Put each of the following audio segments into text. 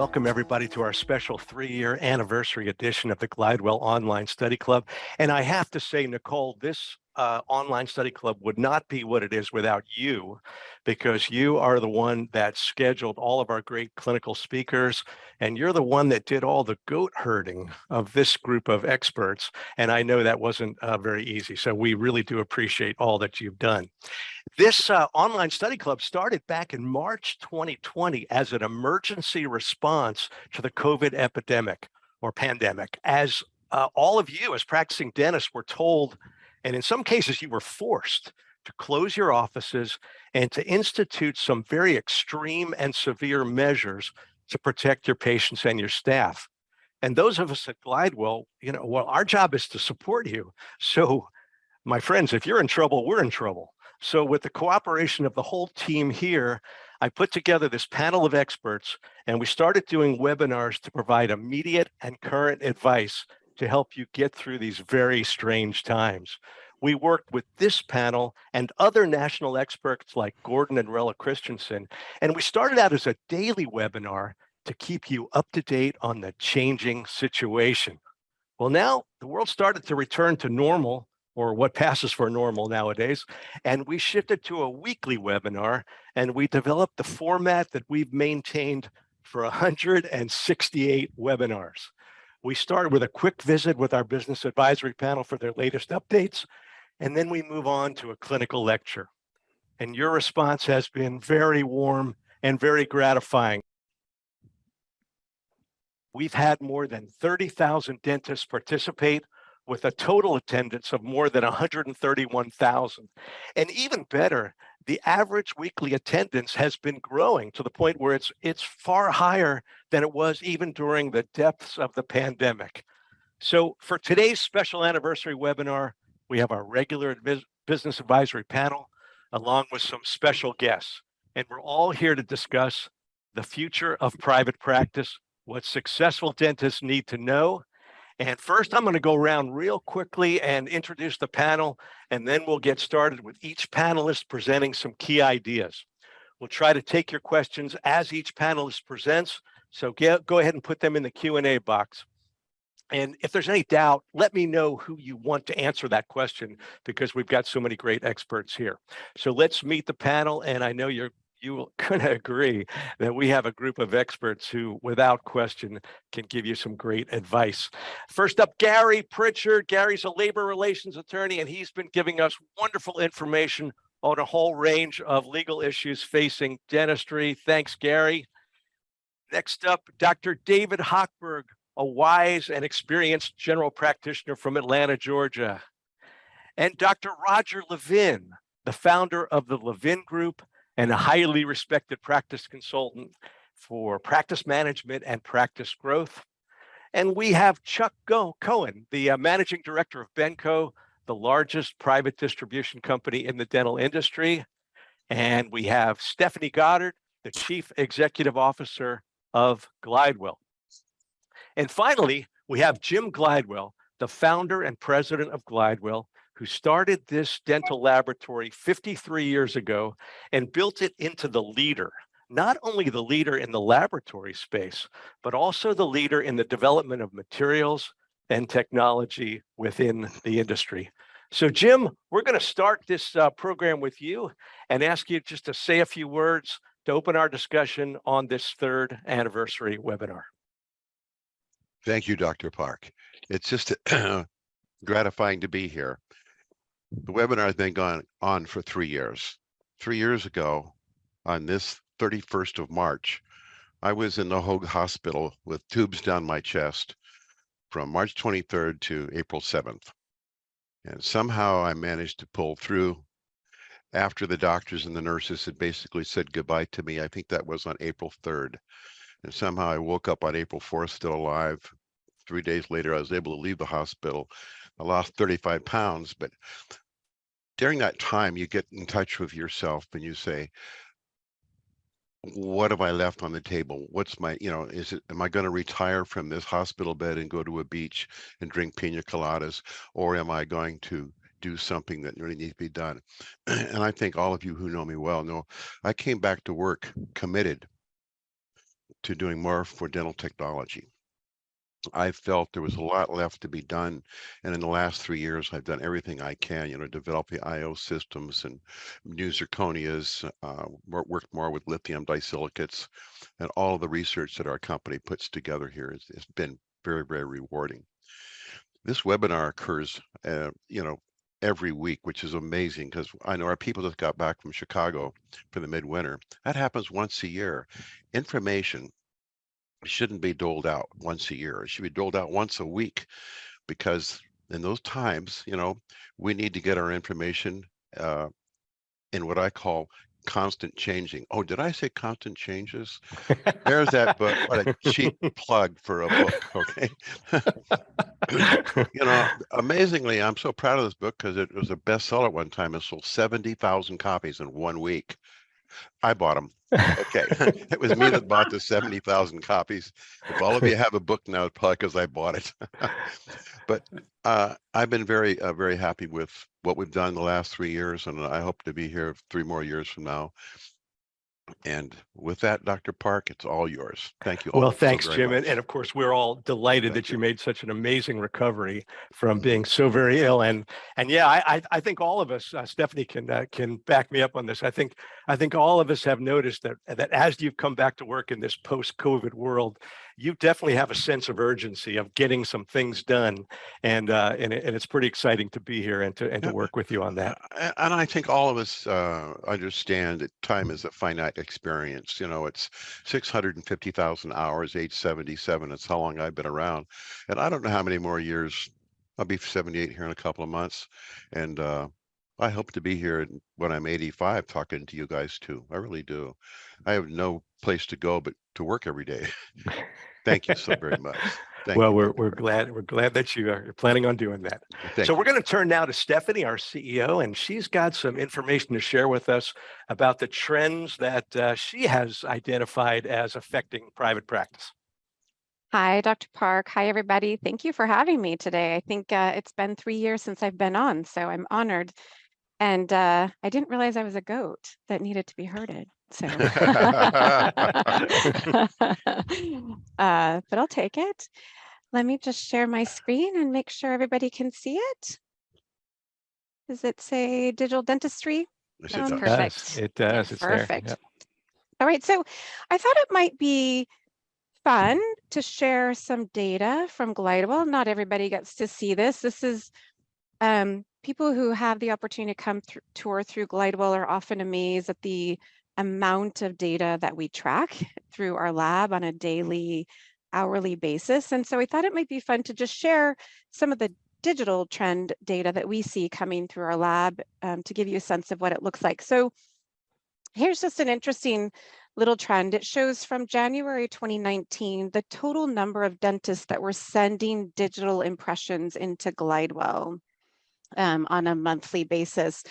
welcome everybody to our special 3-year anniversary edition of the Glidewell Online Study Club. And I have to say, Nicole, this online study club would not be what it is without you, because you are the one that scheduled all of our great clinical speakers, and you're the one that did all the goat herding of this group of experts. And I know that wasn't very easy. So we really do appreciate all that you've done. This online study club started back in March 2020 as an emergency response to the COVID epidemic or pandemic, as all of you as practicing dentists were told, and in some cases you were forced to close your offices and to institute some very extreme and severe measures to protect your patients and your staff. And those of us at Glidewell, well, our job is to support you. So my friends, if you're in trouble, we're in trouble. So with the cooperation of the whole team here, I put together this panel of experts, and we started doing webinars to provide immediate and current advice to help you get through these very strange times. We worked with this panel and other national experts like Gordon and Rella Christensen, and we started out as a daily webinar to keep you up to date on the changing situation. Well, now the world started to return to normal, or what passes for normal nowadays, and we shifted to a weekly webinar, and we developed the format that we've maintained for 168 webinars. We started with a quick visit with our business advisory panel for their latest updates, and then we move on to a clinical lecture. And your response has been very warm and very gratifying. We've had more than 30,000 dentists participate, with a total attendance of more than 131,000. And even better, the average weekly attendance has been growing to the point where it's far higher than it was even during the depths of the pandemic. So for today's special anniversary webinar, we have our regular business advisory panel, along with some special guests. And we're all here to discuss the future of private practice, what successful dentists need to know. And first, I'm going to go around real quickly and introduce the panel, and then we'll get started with each panelist presenting some key ideas. We'll try to take your questions as each panelist presents, so go ahead and put them in the Q&A box. And if there's any doubt, let me know who you want to answer that question, because we've got so many great experts here. So let's meet the panel, and I know you will kind of agree that we have a group of experts who, without question, can give you some great advice. First up, Gary Pritchard. Gary's a labor relations attorney, and he's been giving us wonderful information on a whole range of legal issues facing dentistry. Thanks, Gary. Next up, Dr. David Hochberg, a wise and experienced general practitioner from Atlanta, Georgia. And Dr. Roger Levin, the founder of the Levin Group and a highly respected practice consultant for practice management and practice growth. And we have Chuck Cohen, the managing director of Benco, the largest private distribution company in the dental industry. And we have Stephenie Goddard, the chief executive officer of Glidewell. And finally, we have Jim Glidewell, the founder and president of Glidewell, who started this dental laboratory 53 years ago and built it into the leader, not only the leader in the laboratory space, but also the leader in the development of materials and technology within the industry. So Jim, we're going to start this program with you and ask you just to say a few words to open our discussion on this 3rd anniversary webinar. Thank you, Dr. Park. It's just gratifying to be here. The webinar has been going on for 3 years. 3 years ago, on this 31st of March, I was in the Hoag Hospital with tubes down my chest from March 23rd to April 7th. And somehow I managed to pull through after the doctors and the nurses had basically said goodbye to me. I think that was on April 3rd. And somehow I woke up on April 4th still alive. 3 days later, I was able to leave the hospital. I lost 35 pounds, but during that time, you get in touch with yourself and you say, what have I left on the table? What's my, am I going to retire from this hospital bed and go to a beach and drink pina coladas? Or am I going to do something that really needs to be done? And I think all of you who know me well know I came back to work committed to doing more for dental technology. I felt there was a lot left to be done. And in the last 3 years, I've done everything I can, developing IO systems and new zirconias, worked more with lithium disilicates, and all of the research that our company puts together here has been very, very rewarding. This webinar occurs, every week, which is amazing because I know our people just got back from Chicago for the midwinter. That happens once a year. Information shouldn't be doled out once a year. It should be doled out once a week, because in those times, we need to get our information in what I call constant changing. Oh, did I say constant changes? There's that book. What a cheap plug for a book. Okay. Amazingly, I'm so proud of this book because it was a bestseller at one time. It sold 70,000 copies in 1 week. I bought them. Okay. It was me that bought the 70,000 copies. If all of you have a book now, it's probably because I bought it. But I've been very, very happy with what we've done the last 3 years, and I hope to be here 3 more years from now. And with that, Dr. Park, it's all yours. Thank you all. Well, thanks, so very Jim. much. And of course, we're all delighted Thank that you you. made such an amazing recovery from being so very ill. And yeah, I think all of us, Stephenie can back me up on this. I think all of us have noticed that as you've come back to work in this post-COVID world, you definitely have a sense of urgency of getting some things done, and it's pretty exciting to be here and to work with you on that. And I think all of us understand that time is a finite experience. It's 650,000 hours, age 77. It's how long I've been around. And I don't know how many more years. I'll be 78 here in a couple of months. And I hope to be here when I'm 85 talking to you guys too. I really do. I have no place to go but to work every day. Thank you so very much. Well, we're glad that you're planning on doing that. So we're going to turn now to Stephenie, our CEO, and she's got some information to share with us about the trends that she has identified as affecting private practice. Hi, Dr. Park. Hi, everybody. Thank you for having me today. I think it's been 3 years since I've been on, so I'm honored. And I didn't realize I was a goat that needed to be herded. So, but I'll take it. Let me just share my screen and make sure everybody can see it. Does it say digital dentistry? Yes, That's it does. perfect. It does. It's perfect. There. Yep. All right. So I thought it might be fun to share some data from Glidewell. Not everybody gets to see this. This is people who have the opportunity to come tour through Glidewell are often amazed at the amount of data that we track through our lab on a daily, hourly basis. And so I thought it might be fun to just share some of the digital trend data that we see coming through our lab to give you a sense of what it looks like. So here's just an interesting little trend. It shows from January 2019, the total number of dentists that were sending digital impressions into Glidewell on a monthly basis.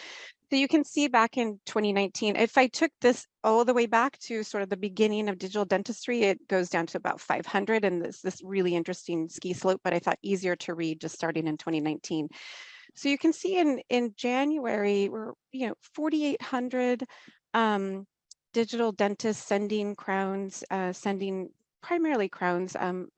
So you can see back in 2019, if I took this all the way back to sort of the beginning of digital dentistry, it goes down to about 500, and this really interesting ski slope, but I thought easier to read just starting in 2019. So you can see in January, we're 4,800 digital dentists sending crowns, sending primarily crowns,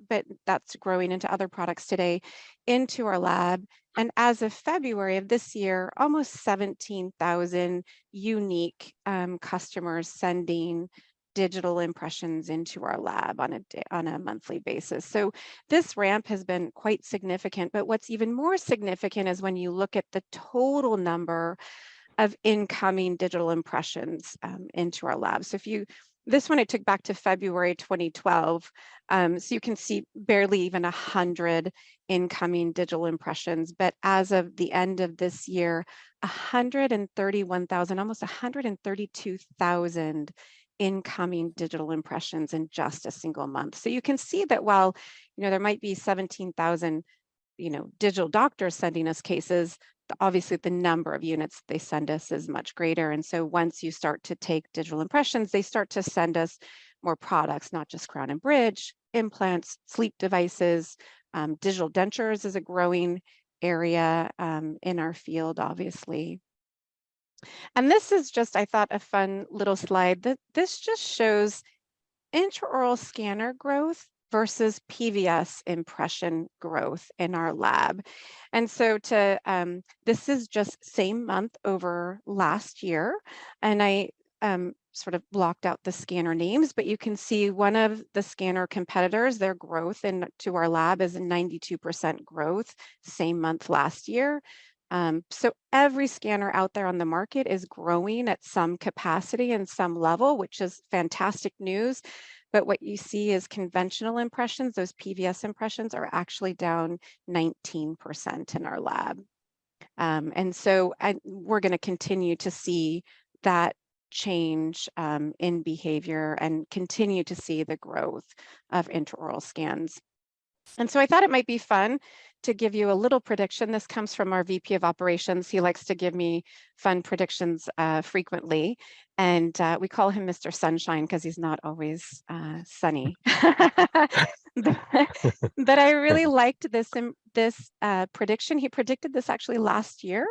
but that's growing into other products today, into our lab. And as of February of this year, almost 17,000 unique customers sending digital impressions into our lab on a monthly basis. So this ramp has been quite significant, but what's even more significant is when you look at the total number of incoming digital impressions into our lab. So this one I took back to February 2012. So you can see barely even 100 incoming digital impressions, but as of the end of this year, 131,000, almost 132,000 incoming digital impressions in just a single month. So you can see that while there might be 17,000 digital doctors sending us cases, obviously the number of units they send us is much greater. And so once you start to take digital impressions, they start to send us more products, not just crown and bridge, implants, sleep devices, digital dentures is a growing area in our field, obviously. And this is just, I thought, a fun little slide. This just shows intraoral scanner growth versus PVS impression growth in our lab. And so this is just same month over last year. And I sort of blocked out the scanner names, but you can see one of the scanner competitors, their growth into our lab is a 92% growth, same month last year. So every scanner out there on the market is growing at some capacity and some level, which is fantastic news. But what you see is conventional impressions, those PVS impressions are actually down 19% in our lab. And so we're going to continue to see that change in behavior and continue to see the growth of intraoral scans. And so I thought it might be fun to give you a little prediction. This comes from our VP of Operations. He likes to give me fun predictions frequently. And we call him Mr. Sunshine because he's not always sunny. But I really liked this prediction. He predicted this actually last year.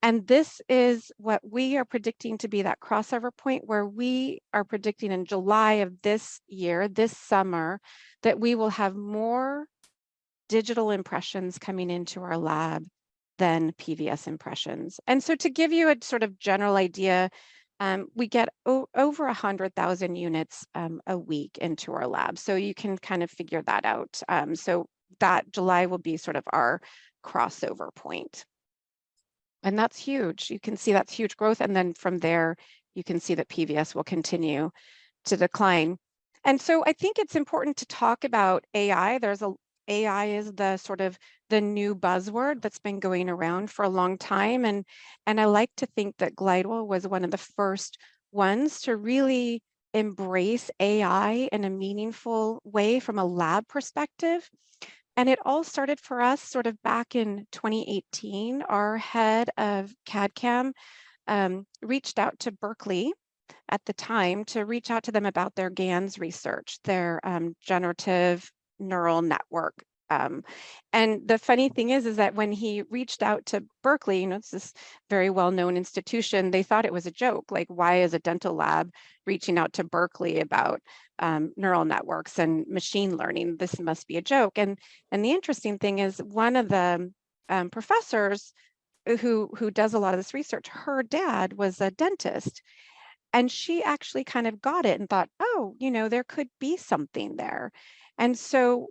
And this is what we are predicting to be that crossover point where we are predicting in July of this year, this summer, that we will have more digital impressions coming into our lab than PVS impressions. And so to give you a sort of general idea, we get over 100,000 units a week into our lab. So you can kind of figure that out. So that July will be sort of our crossover point. And that's huge. You can see that's huge growth. And then from there, you can see that PVS will continue to decline. And so I think it's important to talk about AI. AI is the sort of the new buzzword that's been going around for a long time. And I like to think that Glidewell was one of the first ones to really embrace AI in a meaningful way from a lab perspective. And it all started for us sort of back in 2018. Our head of CAD/CAM reached out to Berkeley at the time to reach out to them about their GANs research, their generative neural network. And the funny thing is that when he reached out to Berkeley, it's this very well-known institution, they thought it was a joke. Like, why is a dental lab reaching out to Berkeley about neural networks and machine learning? This must be a joke. And the interesting thing is one of the professors who does a lot of this research, her dad was a dentist. And she actually kind of got it and thought, oh, there could be something there. And so,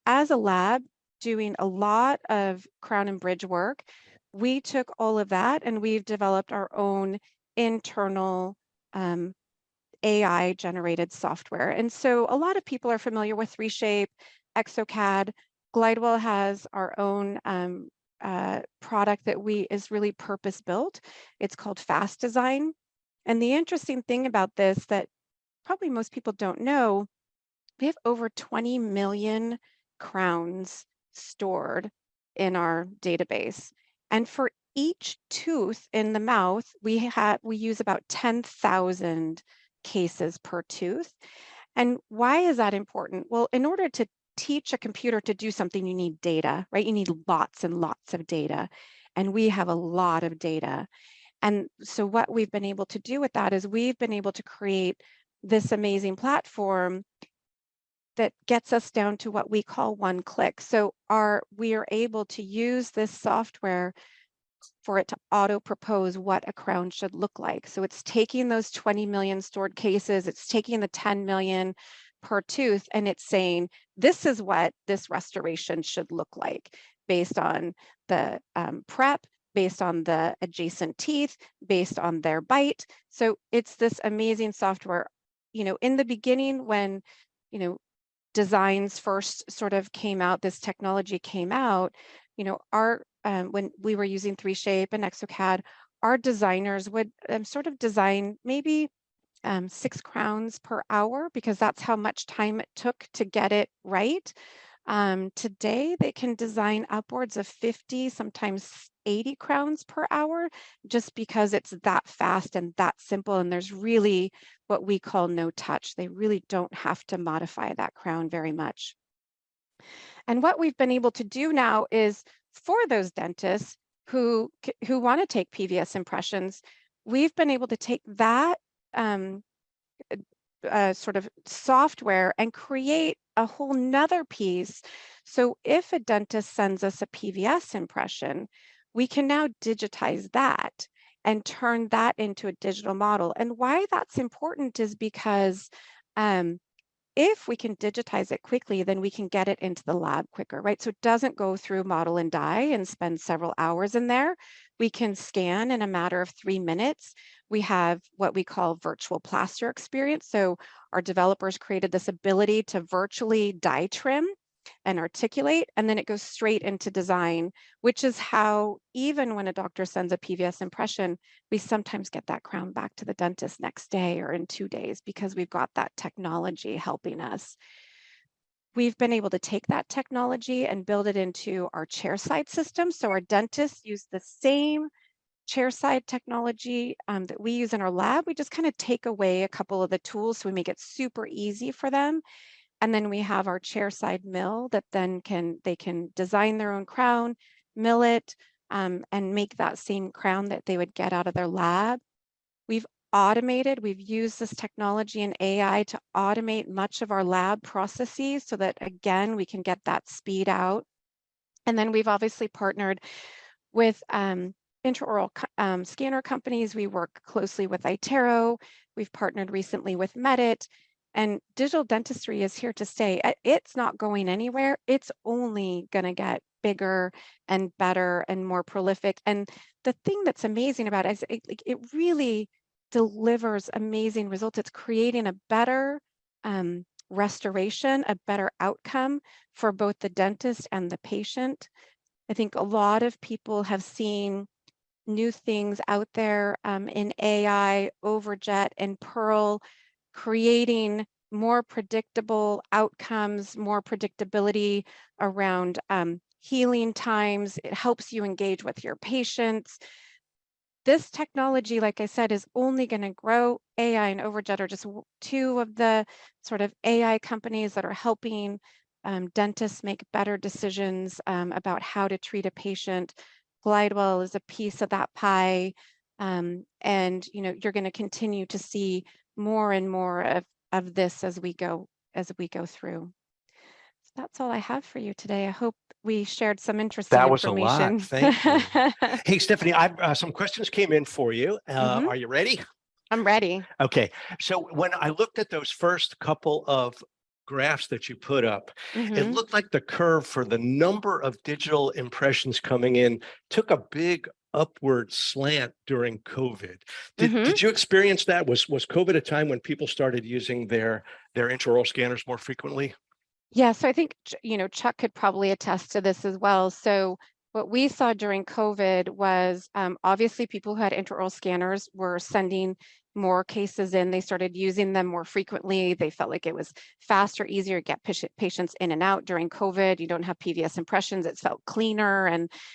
as a lab doing a lot of crown and bridge work, we took all of that and we've developed our own internal AI generated software. And so a lot of people are familiar with 3Shape, ExoCAD. Glidewell has our own product that is really purpose built. It's called Fast Design. And the interesting thing about this that probably most people don't know, we have over 20 million crowns stored in our database. And for each tooth in the mouth, we use about 10,000 cases per tooth. And why is that important? Well, in order to teach a computer to do something, you need data, right? You need lots and lots of data. And we have a lot of data. And so what we've been able to do with that is we've been able to create this amazing platform that gets us down to what we call one click. So we are able to use this software for it to auto propose what a crown should look like. So it's taking those 20 million stored cases, it's taking the 10 million per tooth, and it's saying, this is what this restoration should look like based on the prep, based on the adjacent teeth, based on their bite. So it's this amazing software. In the beginning, when, designs first sort of came out, this technology came out, when we were using 3Shape and ExoCAD, our designers would sort of design maybe 6 crowns per hour because that's how much time it took to get it right. Today, they can design upwards of 50, sometimes 80 crowns per hour, just because it's that fast and that simple. And there's really what we call no touch. They really don't have to modify that crown very much. And what we've been able to do now is for those dentists who want to take PVS impressions, we've been able to take that sort of software and create a whole nother piece. So if a dentist sends us a PVS impression, we can now digitize that and turn that into a digital model. And why that's important is because if we can digitize it quickly, then we can get it into the lab quicker, right? So it doesn't go through model and die and spend several hours in there. We can scan in a matter of 3 minutes. We have what we call virtual plaster experience. So our developers created this ability to virtually die trim and articulate, and then it goes straight into design, which is how even when a doctor sends a PVS impression, we sometimes get that crown back to the dentist next day or in 2 days because we've got that technology helping us. We've been able to take that technology and build it into our chairside system. So our dentists use the same chairside technology that we use in our lab. We just kind of take away a couple of the tools so we make it super easy for them. And then we have our chairside mill that then they can design their own crown, mill it, and make that same crown that they would get out of their lab. We've used this technology and AI to automate much of our lab processes so that, again, we can get that speed out. And then we've obviously partnered with intraoral scanner companies. We work closely with iTero. We've partnered recently with Medit. And digital dentistry is here to stay. It's not going anywhere. It's only going to get bigger and better and more prolific. And the thing that's amazing about it is it really delivers amazing results. It's creating a better restoration, a better outcome for both the dentist and the patient. I think a lot of people have seen new things out there in AI, Overjet and Pearl, creating more predictable outcomes, more predictability around healing times. It helps you engage with your patients. This technology, like I said, is only going to grow. AI and Overjet are just two of the sort of AI companies that are helping dentists make better decisions about how to treat a patient. Glidewell is a piece of that pie. And you're going to continue to see more and more of this as we go through. So that's all I have for you today. I hope we shared some interesting That was information. a lot. Thank you. Hey, Stephenie, some questions came in for you. Are you ready? I'm ready. Okay. So when I looked at those first couple of graphs that you put up, it looked like the curve for the number of digital impressions coming in took a big upward slant during COVID. Did you experience that? Was COVID a time when people started using their intraoral scanners more frequently? Yeah, so I think, Chuck could probably attest to this as well. So what we saw during COVID was obviously people who had intraoral scanners were sending more cases in. They started using them more frequently. They felt like it was faster, easier to get patients in and out during COVID. You don't have PVS impressions. It felt cleaner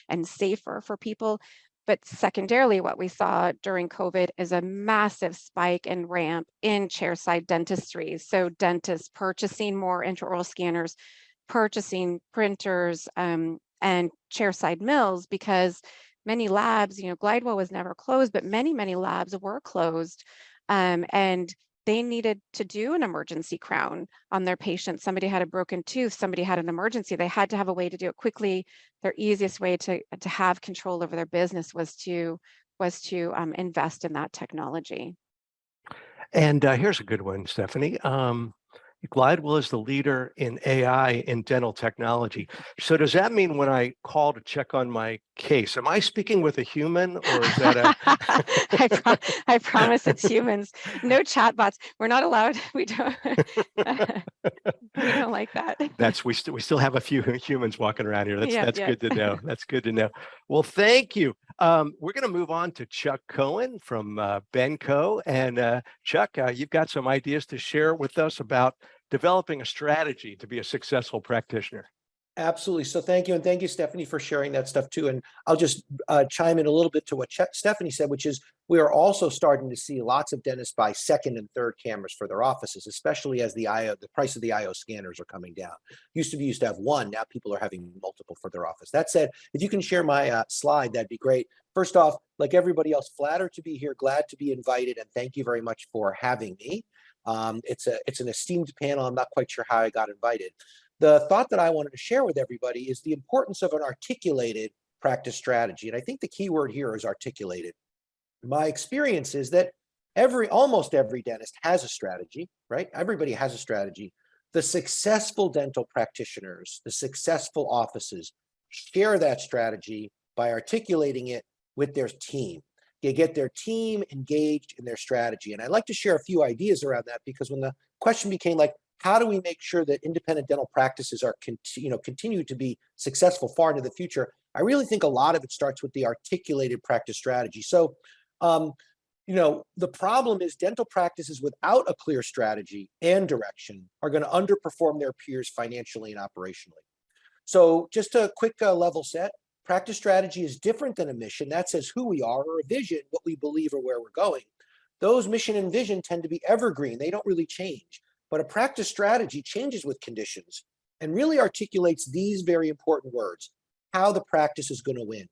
and safer for people. But secondarily, what we saw during COVID is a massive spike and ramp in chairside dentistry. So dentists purchasing more intraoral scanners, purchasing printers, and chairside mills, because many labs, Glidewell was never closed, but many labs were closed. And they needed to do an emergency crown on their patient. Somebody had a broken tooth, somebody had an emergency. They had to have a way to do it quickly. Their easiest way to have control over their business was to invest in that technology. And here's a good one, Stephenie. Glidewell is the leader in AI in dental technology. So does that mean when I call to check on my case, am I speaking with a human, or is that a... I promise it's humans. No chatbots. We're not allowed. We don't we don't like that. We still have a few humans walking around here. That's Yeah. good to know. That's good to know. Well, thank you. We're going to move on to Chuck Cohen from Benco. And Chuck, you've got some ideas to share with us about developing a strategy to be a successful practitioner. Absolutely. So thank you. And thank you, Stephenie, for sharing that stuff too. And I'll just chime in a little bit to what Stephenie said, which is we are also starting to see lots of dentists buy second and third cameras for their offices, especially as the price of the IO scanners are coming down. Used to have one. Now people are having multiple for their office. That said, if you can share my slide, that'd be great. First off, like everybody else, flattered to be here, glad to be invited. And thank you very much for having me. It's an esteemed panel. I'm not quite sure how I got invited. The thought that I wanted to share with everybody is the importance of an articulated practice strategy. And I think the key word here is articulated. My experience is that almost every dentist has a strategy, right? Everybody has a strategy. The successful dental practitioners, the successful offices share that strategy by articulating it with their team. They get their team engaged in their strategy. And I'd like to share a few ideas around that, because when the question became like, how do we make sure that independent dental practices are continue to be successful far into the future? I really think a lot of it starts with the articulated practice strategy. So, the problem is dental practices without a clear strategy and direction are going to underperform their peers financially and operationally. So just a quick level set, practice strategy is different than a mission. That says who we are, or a vision, what we believe or where we're going. Those mission and vision tend to be evergreen. They don't really change. But a practice strategy changes with conditions and really articulates these very important words: how the practice is going to win.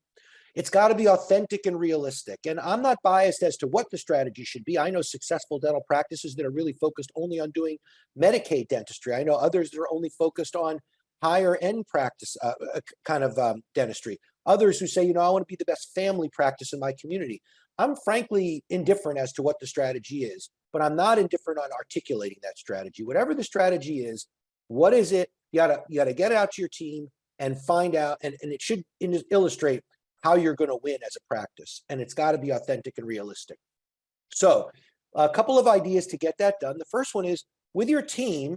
It's got to be authentic and realistic. And I'm not biased as to what the strategy should be. I know successful dental practices that are really focused only on doing Medicaid dentistry. I know others that are only focused on higher end practice dentistry. Others who say, I want to be the best family practice in my community. I'm frankly indifferent as to what the strategy is, but I'm not indifferent on articulating that strategy. Whatever the strategy is, what is it? You gotta get out to your team and find out, and it should illustrate how you're going to win as a practice. And it's got to be authentic and realistic. So a couple of ideas to get that done. The first one is, with your team,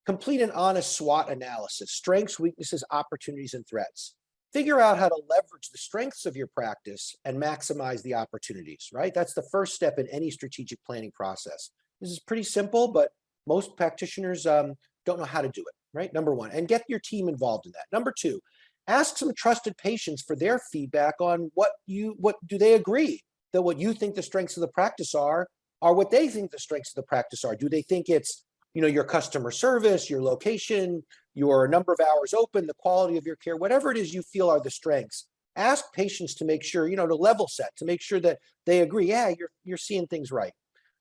complete an honest SWOT analysis: strengths, weaknesses, opportunities, and threats. Figure out how to leverage the strengths of your practice and maximize the opportunities, right? That's the first step in any strategic planning process. This is pretty simple, but most practitioners don't know how to do it, right? Number one, and get your team involved in that. Number two, ask some trusted patients for their feedback on what do they agree that what you think the strengths of the practice are what they think the strengths of the practice are. Do they think it's, your customer service, your location, your number of hours open, the quality of your care, whatever it is you feel are the strengths? Ask patients to make sure, to level set, to make sure that they agree, yeah, you're seeing things right.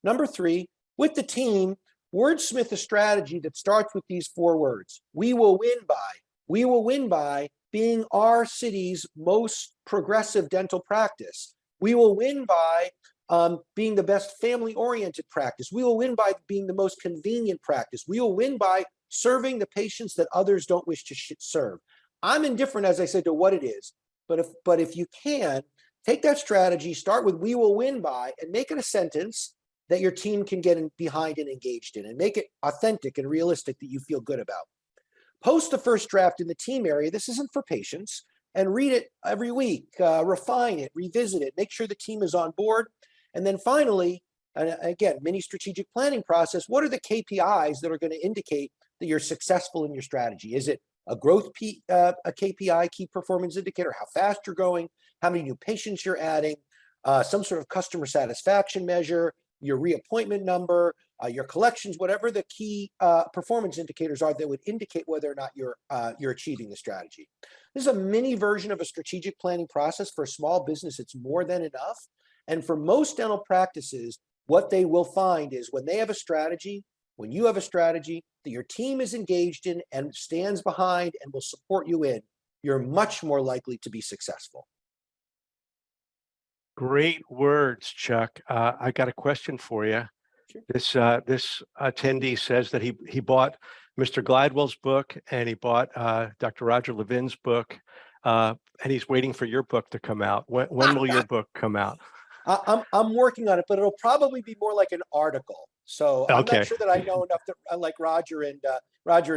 Number three, with the team, wordsmith a strategy that starts with these 4 words: we will win by. We will win by being our city's most progressive dental practice. We will win by being the best family-oriented practice. We will win by being the most convenient practice. We will win by serving the patients that others don't wish to serve. I'm indifferent, as I said, to what it is, but if you can, take that strategy, start with "we will win by," and make it a sentence that your team can get behind and engaged in, and make it authentic and realistic that you feel good about. Post the first draft in the team area. This isn't for patients, and read it every week, refine it, revisit it, make sure the team is on board. And then finally, again, mini strategic planning process. What are the KPIs that are going to indicate that you're successful in your strategy? Is it a growth a KPI, key performance indicator, how fast you're going, how many new patients you're adding, some sort of customer satisfaction measure, your reappointment number, your collections, whatever the key performance indicators are that would indicate whether or not you're achieving the strategy. This is a mini version of a strategic planning process. For a small business, it's more than enough. And for most dental practices, what they will find is when they have a strategy, when you have a strategy that your team is engaged in and stands behind and will support you in, you're much more likely to be successful. Great words, Chuck. I got a question for you. Sure. This attendee says that he bought Mr. Glidewell's book, and he bought Dr. Roger Levin's book, and he's waiting for your book to come out. When will your book come out? I'm working on it, but it'll probably be more like an article. So I'm Okay. not sure that I know enough to like Roger and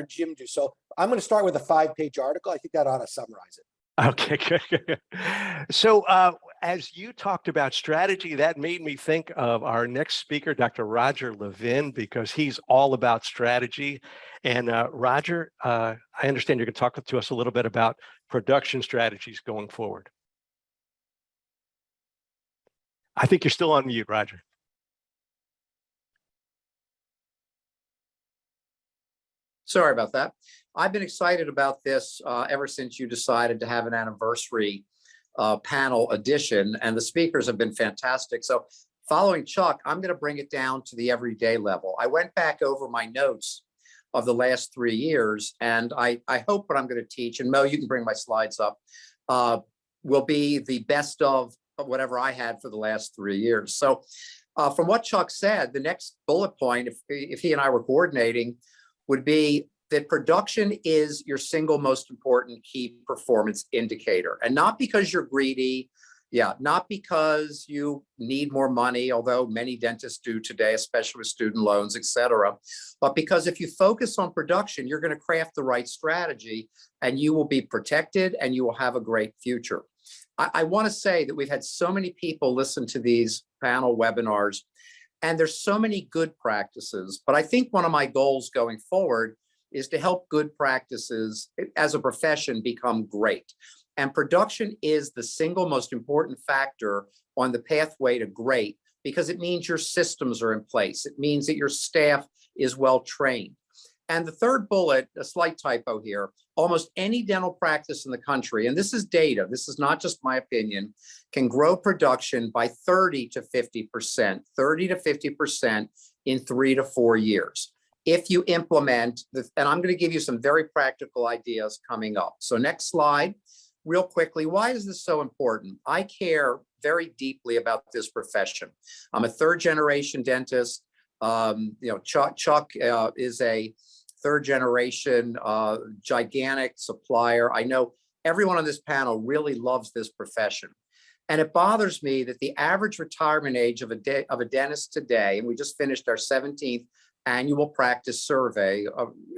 Jim do. So I'm going to start with a 5-page article. I think that ought to summarize it. Okay, good. So as you talked about strategy, that made me think of our next speaker, Dr. Roger Levin, because he's all about strategy. And Roger, I understand you're going to talk to us a little bit about production strategies going forward. I think you're still on mute, Roger. Sorry about that. I've been excited about this ever since you decided to have an anniversary panel edition, and the speakers have been fantastic. So following Chuck, I'm going to bring it down to the everyday level. I went back over my notes of the last 3 years, and I hope what I'm going to teach, and Mo, you can bring my slides up, will be the best of whatever I had for the last 3 years. So from what Chuck said, the next bullet point, if he and I were coordinating, would be that production is your single most important key performance indicator. And not because you're greedy, not because you need more money, although many dentists do today, especially with student loans, et cetera, but because if you focus on production, you're going to craft the right strategy and you will be protected and you will have a great future. I want to say that we've had so many people listen to these panel webinars, and there's so many good practices, but I think one of my goals going forward is to help good practices as a profession become great. And production is the single most important factor on the pathway to great, because it means your systems are in place. It means that your staff is well trained. And the third bullet, a slight typo here, almost any dental practice in the country, and this is data, this is not just my opinion, can grow production by 30 to 50%, 30 to 50% in 3 to 4 years. If you implement, and I'm going to give you some very practical ideas coming up. So next slide, real quickly, why is this so important? I care very deeply about this profession. I'm a third generation dentist. Chuck is a third generation gigantic supplier. I know everyone on this panel really loves this profession. And it bothers me that the average retirement age of a dentist today, and we just finished our 17th annual practice survey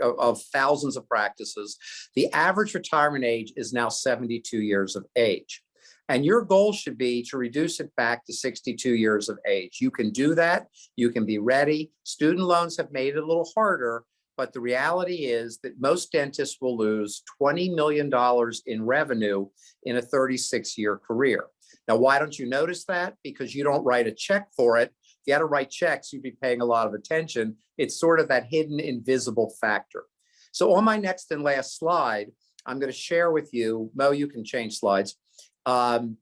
of thousands of practices, the average retirement age is now 72 years of age. And your goal should be to reduce it back to 62 years of age. You can do that. You can be ready. Student loans have made it a little harder, but the reality is that most dentists will lose $20 million in revenue in a 36-year career. Now, why don't you notice that? Because you don't write a check for it. If you had to write checks, you'd be paying a lot of attention. It's sort of that hidden, invisible factor. So on my next and last slide, I'm going to share with you, Mo, you can change slides, 10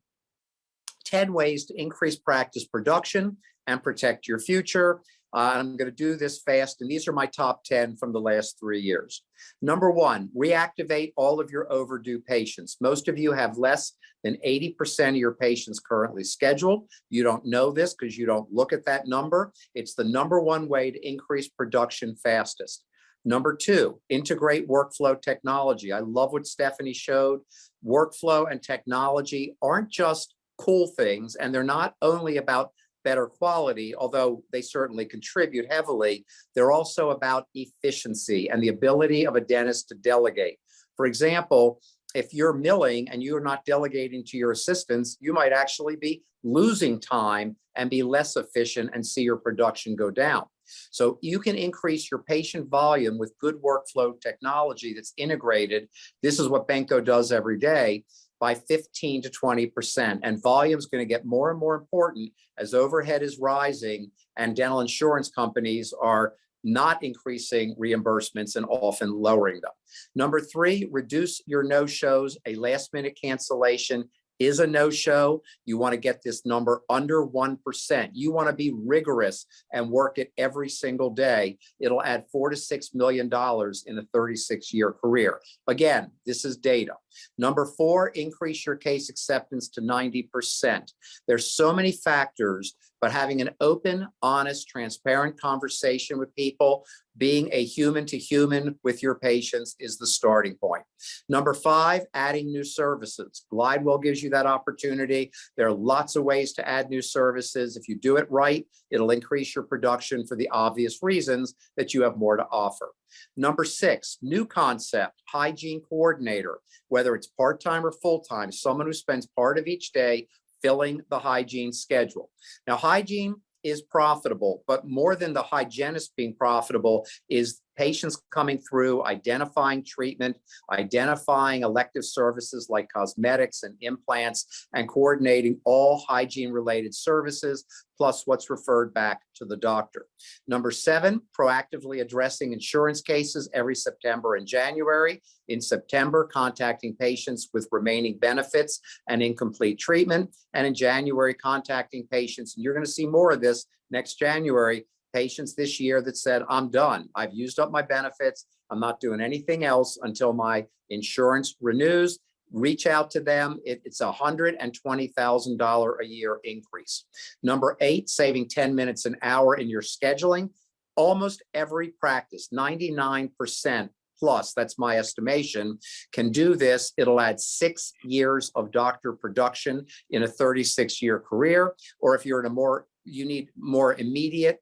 ways to increase practice production and protect your future. I'm going to do this fast, and these are my top 10 from the last 3 years. Number 1, reactivate all of your overdue patients. Most of you have less than 80% of your patients currently scheduled. You don't know this because you don't look at that number. It's the number 1 way to increase production fastest. Number 2, integrate workflow technology. I love what Stephenie showed. Workflow and technology aren't just cool things, and they're not only about better quality, although they certainly contribute heavily. They're also about efficiency and the ability of a dentist to delegate. For example, if you're milling and you're not delegating to your assistants, you might actually be losing time and be less efficient and see your production go down. So you can increase your patient volume with good workflow technology that's integrated. This is what Benco does every day, by 15 to 20%. And volume is going to get more and more important as overhead is rising and dental insurance companies are not increasing reimbursements and often lowering them. Number 3, reduce your no-shows. A last-minute cancellation is a no-show. You want to get this number under 1%. You want to be rigorous and work it every single day. It'll add $4 to $6 million in a 36-year career. Again, this is data. Number 4, increase your case acceptance to 90%. There's so many factors, but having an open, honest, transparent conversation with people, being a human to human with your patients is the starting point. Number 5, adding new services. Glidewell gives you that opportunity. There are lots of ways to add new services. If you do it right, it'll increase your production for the obvious reasons that you have more to offer. Number 6, new concept, hygiene coordinator, whether it's part-time or full-time, someone who spends part of each day filling the hygiene schedule. Now, hygiene is profitable, but more than the hygienist being profitable is patients coming through, identifying treatment, identifying elective services like cosmetics and implants, and coordinating all hygiene-related services, plus what's referred back to the doctor. Number 7, proactively addressing insurance cases every September and January. In September, contacting patients with remaining benefits and incomplete treatment. And in January, contacting patients, and you're going to see more of this next January, patients this year that said, I'm done. I've used up my benefits. I'm not doing anything else until my insurance renews. Reach out to them. It's a $120,000 a year increase. Number 8, saving 10 minutes an hour in your scheduling. Almost every practice, 99% plus, that's my estimation, can do this. It'll add 6 years of doctor production in a 36-year career. Or if you're in you need more immediate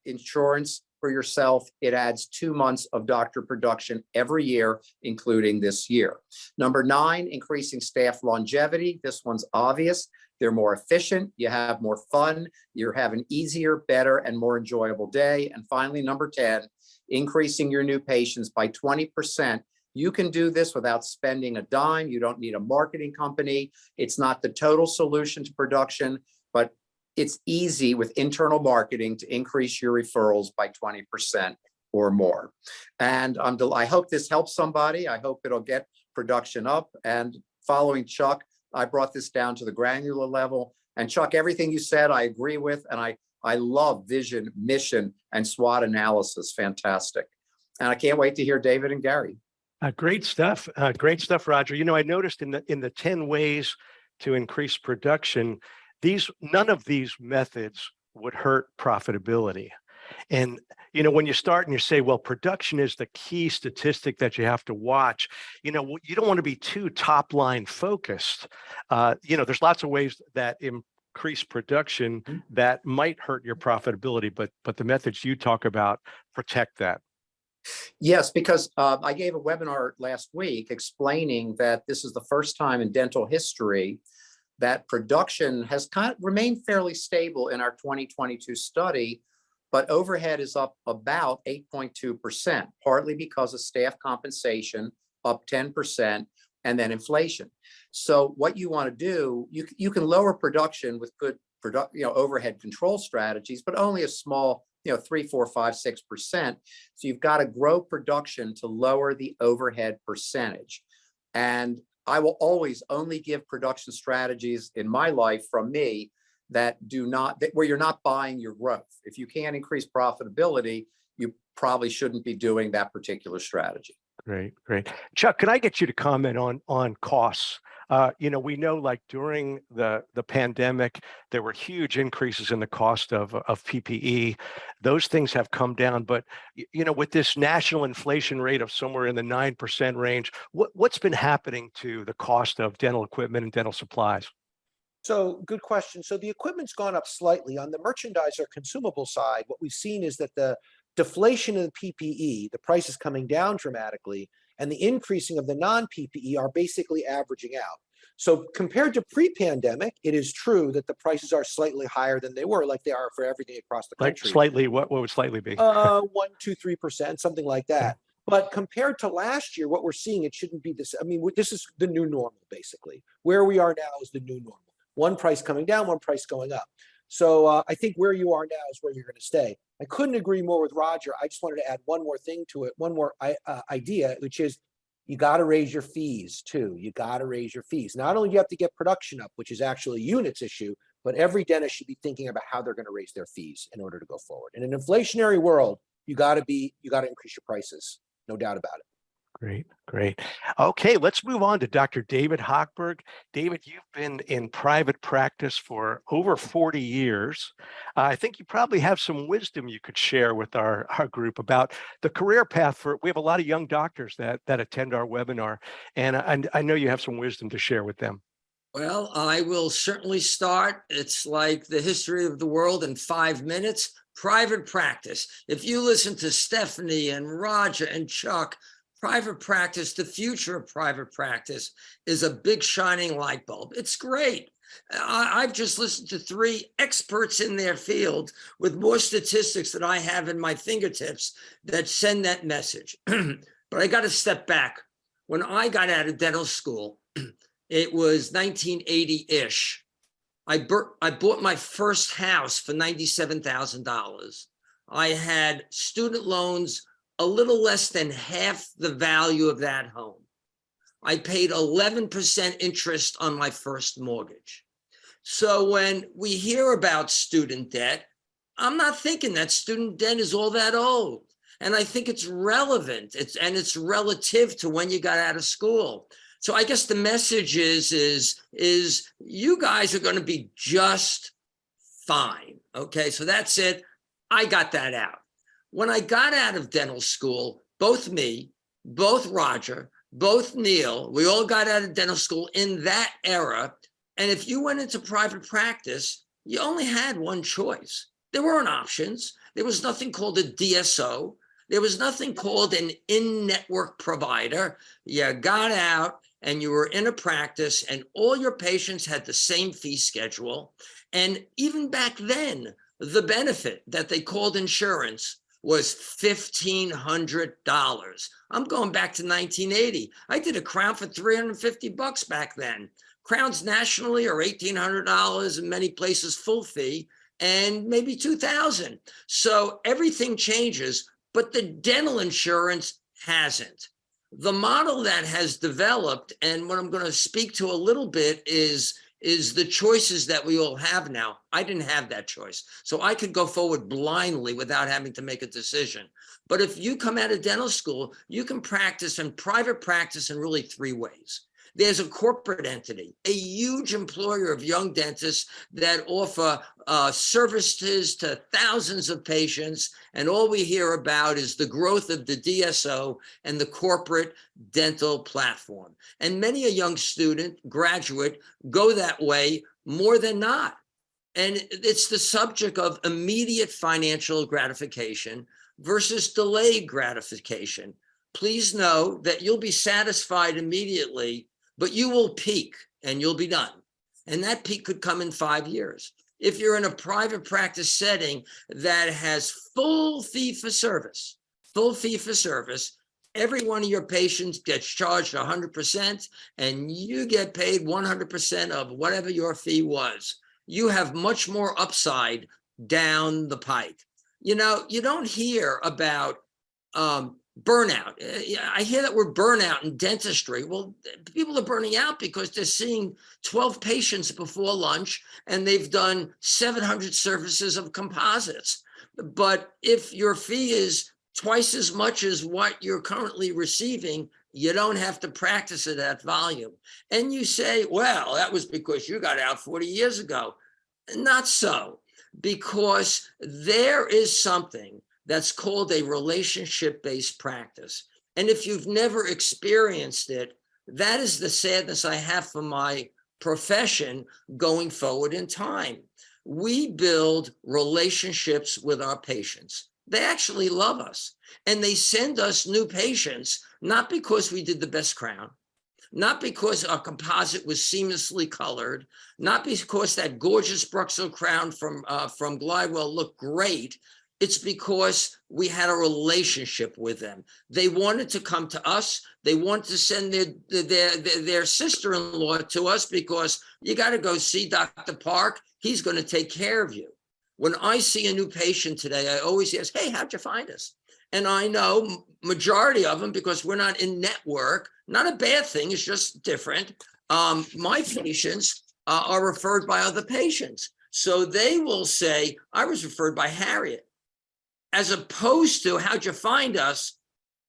insurance for yourself, it adds 2 months of doctor production every year, including this year. Number 9, increasing staff longevity. This one's obvious. They're more efficient. You have more fun. You have an easier, better, and more enjoyable day. And finally, number 10, increasing your new patients by 20%. You can do this without spending a dime. You don't need a marketing company. It's not the total solution to production, but it's easy with internal marketing to increase your referrals by 20% or more. And I hope this helps somebody. I hope it'll get production up. And following Chuck, I brought this down to the granular level. And Chuck, everything you said, I agree with. And I love vision, mission, and SWOT analysis. Fantastic. And I can't wait to hear David and Gary. Great stuff. Great stuff, Roger. You know, I noticed in the 10 ways to increase production, none of these methods would hurt profitability. And, you know, when you start and you say, well, production is the key statistic that you have to watch, you know, you don't want to be too top line focused. You know, there's lots of ways that increase production that might hurt your profitability, but the methods you talk about protect that. Yes, because I gave a webinar last week explaining that this is the first time in dental history that production has kind of remained fairly stable in our 2022 study, but overhead is up about 8.2%, partly because of staff compensation up 10%, and then inflation. So what you want to do, you can lower production with good overhead control strategies, but only a small 3, 4, 5, 6%. So you've got to grow production to lower the overhead percentage. And I will always only give production strategies in my life from me that where you're not buying your growth. If you can't increase profitability, you probably shouldn't be doing that particular strategy. Great, great. Chuck, can I get you to comment on costs? You know, we know like during the pandemic, there were huge increases in the cost of PPE. Those things have come down, but you know, with this national inflation rate of somewhere in the 9% range, what's been happening to the cost of dental equipment and dental supplies? So good question. So the equipment's gone up slightly. On the merchandise or consumable side, what we've seen is that the deflation of the PPE, the price is coming down dramatically, and the increasing of the non-PPE are basically averaging out. So compared to pre-pandemic, it is true that the prices are slightly higher than they were, like they are for everything across the country. Like slightly, what would slightly be? 1, 2, 3%, something like that. But compared to last year, what we're seeing, it shouldn't be this. I mean, this is the new normal, basically. Where we are now is the new normal. One price coming down, one price going up. So I think where you are now is where you're going to stay. I couldn't agree more with Roger. I just wanted to add one more thing to it, one more idea, which is you got to raise your fees too. You got to raise your fees. Not only do you have to get production up, which is actually a units issue, but every dentist should be thinking about how they're going to raise their fees in order to go forward. In an inflationary world, you got to increase your prices. No doubt about it. Great, great. Okay, let's move on to Dr. David Hochberg. David, you've been in private practice for over 40 years. I think you probably have some wisdom you could share with our group about the career path we have a lot of young doctors that attend our webinar, and I know you have some wisdom to share with them. Well, I will certainly start. It's like the history of the world in 5 minutes. Private practice. If you listen to Stephenie and Roger and Chuck, private practice, the future of private practice is a big shining light bulb. It's great. I've just listened to 3 experts in their field with more statistics than I have in my fingertips that send that message. But I got to step back. When I got out of dental school, it was 1980-ish. I bought my first house for $97,000. I had student loans a little less than half the value of that home. I paid 11% interest on my first mortgage. So when we hear about student debt, I'm not thinking that student debt is all that old. And I think it's relevant. It's relative to when you got out of school. So I guess the message is you guys are going to be just fine. Okay, so that's it. I got that out. When I got out of dental school, both me, both Roger, both Neil, we all got out of dental school in that era. And if you went into private practice, you only had one choice. There weren't options. There was nothing called a DSO. There was nothing called an in-network provider. You got out and you were in a practice and all your patients had the same fee schedule. And even back then, the benefit that they called insurance was $1,500. I'm going back to 1980. I did a crown for $350 back then. Crowns nationally are $1,800, in many places full fee, and maybe $2,000. So everything changes, but the dental insurance hasn't. The model that has developed, and what I'm going to speak to a little bit is the choices that we all have now. I didn't have that choice. So I could go forward blindly without having to make a decision. But if you come out of dental school, you can practice in private practice in really 3 ways. There's a corporate entity, a huge employer of young dentists that offer services to thousands of patients. And all we hear about is the growth of the DSO and the corporate dental platform. And many a young student, graduate, go that way more than not. And it's the subject of immediate financial gratification versus delayed gratification. Please know that you'll be satisfied immediately, but you will peak and you'll be done. And that peak could come in 5 years. If you're in a private practice setting that has full fee for service, every one of your patients gets charged 100% and you get paid 100% of whatever your fee was. You have much more upside down the pike. You know, you don't hear about burnout. I hear that word burnout in dentistry. Well, people are burning out because they're seeing 12 patients before lunch and they've done 700 services of composites. But if your fee is twice as much as what you're currently receiving, you don't have to practice at that volume. And you say, well, that was because you got out 40 years ago. Not so, because there is something that's called a relationship-based practice. And if you've never experienced it, that is the sadness I have for my profession going forward in time. We build relationships with our patients. They actually love us. And they send us new patients, not because we did the best crown, not because our composite was seamlessly colored, not because that gorgeous Bruxelles crown from Glidewell looked great. It's because we had a relationship with them. They wanted to come to us. They wanted to send their sister-in-law to us because you got to go see Dr. Park. He's going to take care of you. When I see a new patient today, I always ask, hey, how'd you find us? And I know majority of them, because we're not in network, not a bad thing, it's just different. My patients are referred by other patients. So they will say, I was referred by Harriet. As opposed to, how'd you find us?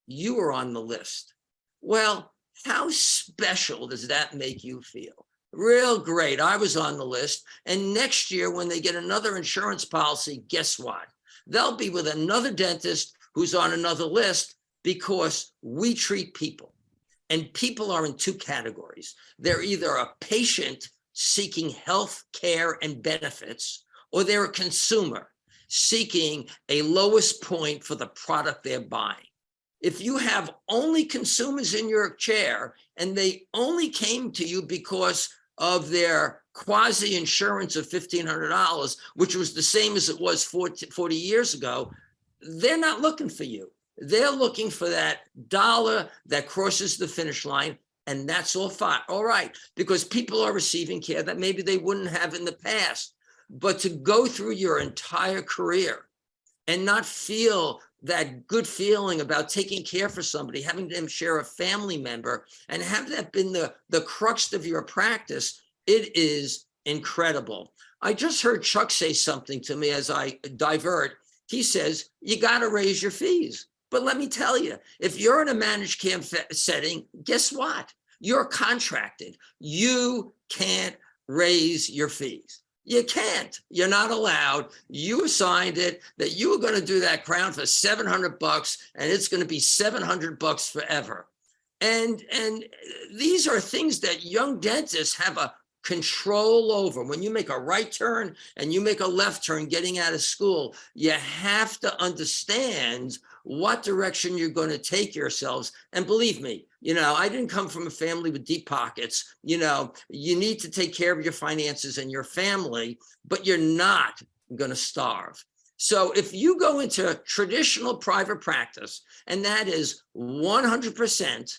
You were on the list. Well, how special does that make you feel? Real great. I was on the list. And next year, when they get another insurance policy, guess what? They'll be with another dentist who's on another list, because we treat people. And people are in 2 categories. They're either a patient seeking health care and benefits, or they're a consumer seeking a lowest point for the product they're buying. If you have only consumers in your chair and they only came to you because of their quasi insurance of $1,500, which was the same as it was 40 years ago, they're not looking for you. They're looking for that dollar that crosses the finish line. And that's all fine. All right. Because people are receiving care that maybe they wouldn't have in the past. But to go through your entire career and not feel that good feeling about taking care for somebody, having them share a family member, and have that been the crux of your practice, it is incredible. I just heard Chuck say something to me as I divert. He says, you got to raise your fees. But let me tell you, if you're in a managed care setting, guess what? You're contracted. You can't raise your fees. You can't. You're not allowed. You signed it that you were going to do that crown for $700 and it's going to be $700 forever. And these are things that young dentists have a control over. When you make a right turn and you make a left turn getting out of school, you have to understand what direction you're going to take yourselves. And believe me, I didn't come from a family with deep pockets. You need to take care of your finances and your family, but you're not going to starve. So if you go into traditional private practice, and that is 100%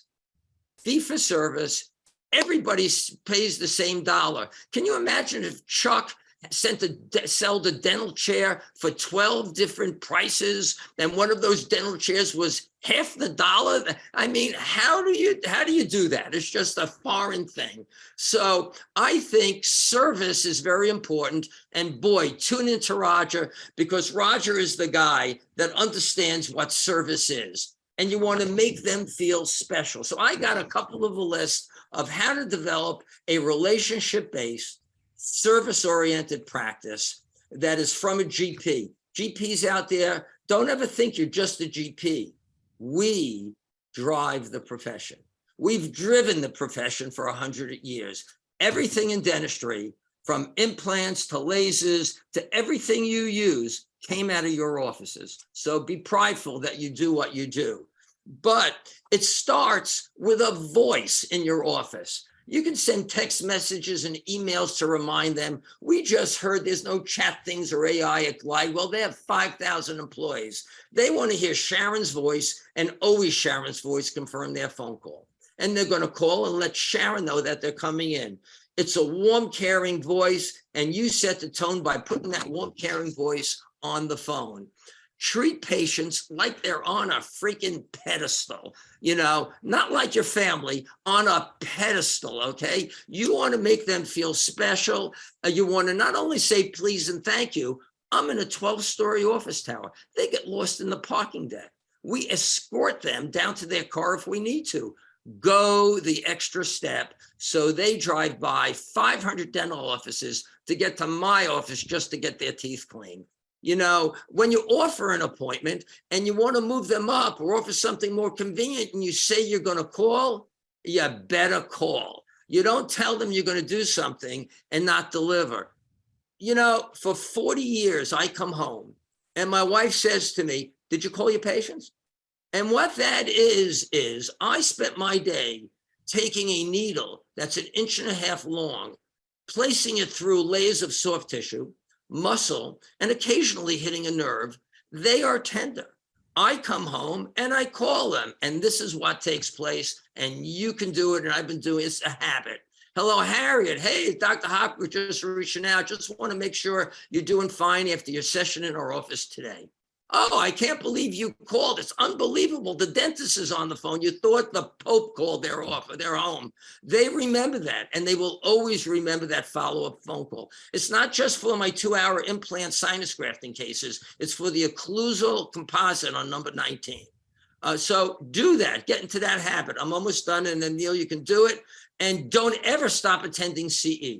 fee for service, everybody pays the same dollar. Can you imagine if Chuck sell the dental chair for 12 different prices, and one of those dental chairs was half the dollar? I mean, how do you do that? It's just a foreign thing. So I think service is very important. And boy, tune into Roger, because Roger is the guy that understands what service is. And you want to make them feel special. So I got a couple of a list of how to develop a relationship-based, service-oriented practice that is from a GP. GPs out there, don't ever think you're just a GP. We drive the profession. We've driven the profession for 100 years. Everything in dentistry, from implants to lasers to everything you use, came out of your offices. So be prideful that you do what you do. But it starts with a voice in your office. You can send text messages and emails to remind them. We just heard there's no chat things or AI at Glidewell. They have 5,000 employees. They want to hear Sharon's voice, and always Sharon's voice confirm their phone call. And they're going to call and let Sharon know that they're coming in. It's a warm, caring voice, and you set the tone by putting that warm, caring voice on the phone. Treat patients like they're on a freaking pedestal, not like your family, on a pedestal, okay? You want to make them feel special. You want to not only say please and thank you. I'm in a 12-story office tower. They get lost in the parking deck. We escort them down to their car if we need to. Go the extra step so they drive by 500 dental offices to get to my office just to get their teeth cleaned. When you offer an appointment and you want to move them up or offer something more convenient and you say you're going to call, you better call. You don't tell them you're going to do something and not deliver. For 40 years, I come home and my wife says to me, did you call your patients? And what that is I spent my day taking a needle that's 1.5 inches long, placing it through layers of soft tissue, muscle, and occasionally hitting a nerve. They are tender. I come home and I call them, and this is what takes place, and you can do it, and I've been doing it. It's a habit. Hello, Harriet. Hey, Dr. Hopper, just reaching out. Just want to make sure you're doing fine after your session in our office today. Oh, I can't believe you called. It's unbelievable. The dentist is on the phone. You thought the Pope called their home. They remember that, and they will always remember that follow-up phone call. It's not just for my 2-hour implant sinus grafting cases. It's for the occlusal composite on number 19. So do that. Get into that habit. I'm almost done, and then Neil, you can do it. And don't ever stop attending CE.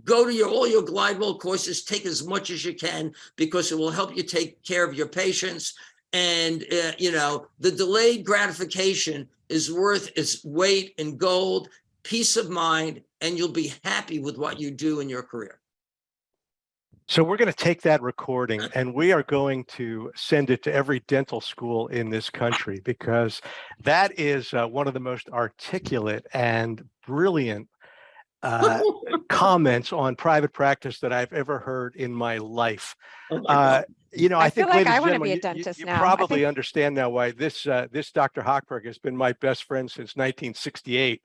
Go to all your Glidewell courses, take as much as you can, because it will help you take care of your patients. And, the delayed gratification is worth its weight in gold, peace of mind, and you'll be happy with what you do in your career. So we're going to take that recording and we are going to send it to every dental school in this country, because that is one of the most articulate and brilliant comments on private practice that I've ever heard in my life. Oh my God. You know, I I feel think, like ladies I and want to be gentlemen, a dentist you now. I probably think understand now why this Dr. Hochberg has been my best friend since 1968,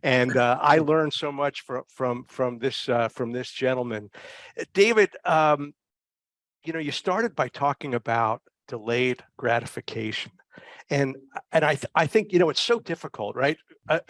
and I learned so much from this gentleman, David. You know, you started by talking about delayed gratification, and I think, you know, it's so difficult, right?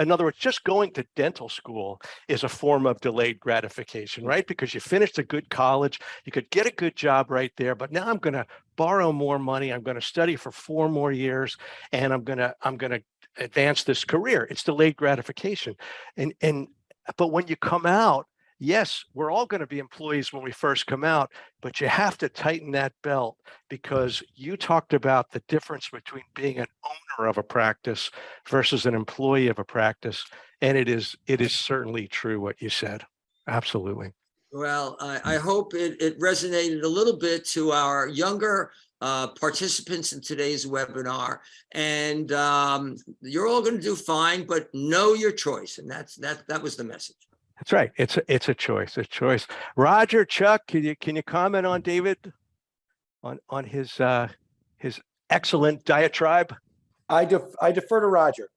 In other words, just going to dental school is a form of delayed gratification, right? Because you finished a good college, you could get a good job right there, but now I'm going to borrow more money, I'm going to study for 4 more years, and I'm going to advance this career. It's delayed gratification, and but when you come out, yes, we're all going to be employees when we first come out, but you have to tighten that belt, because you talked about the difference between being an owner of a practice versus an employee of a practice. And it is certainly true what you said. Absolutely. Well, I hope it resonated a little bit to our younger participants in today's webinar. And you're all going to do fine, but know your choice. And that was the message. That's right. It's a choice. Roger, Chuck, can you comment on David, on his excellent diatribe? I defer to Roger.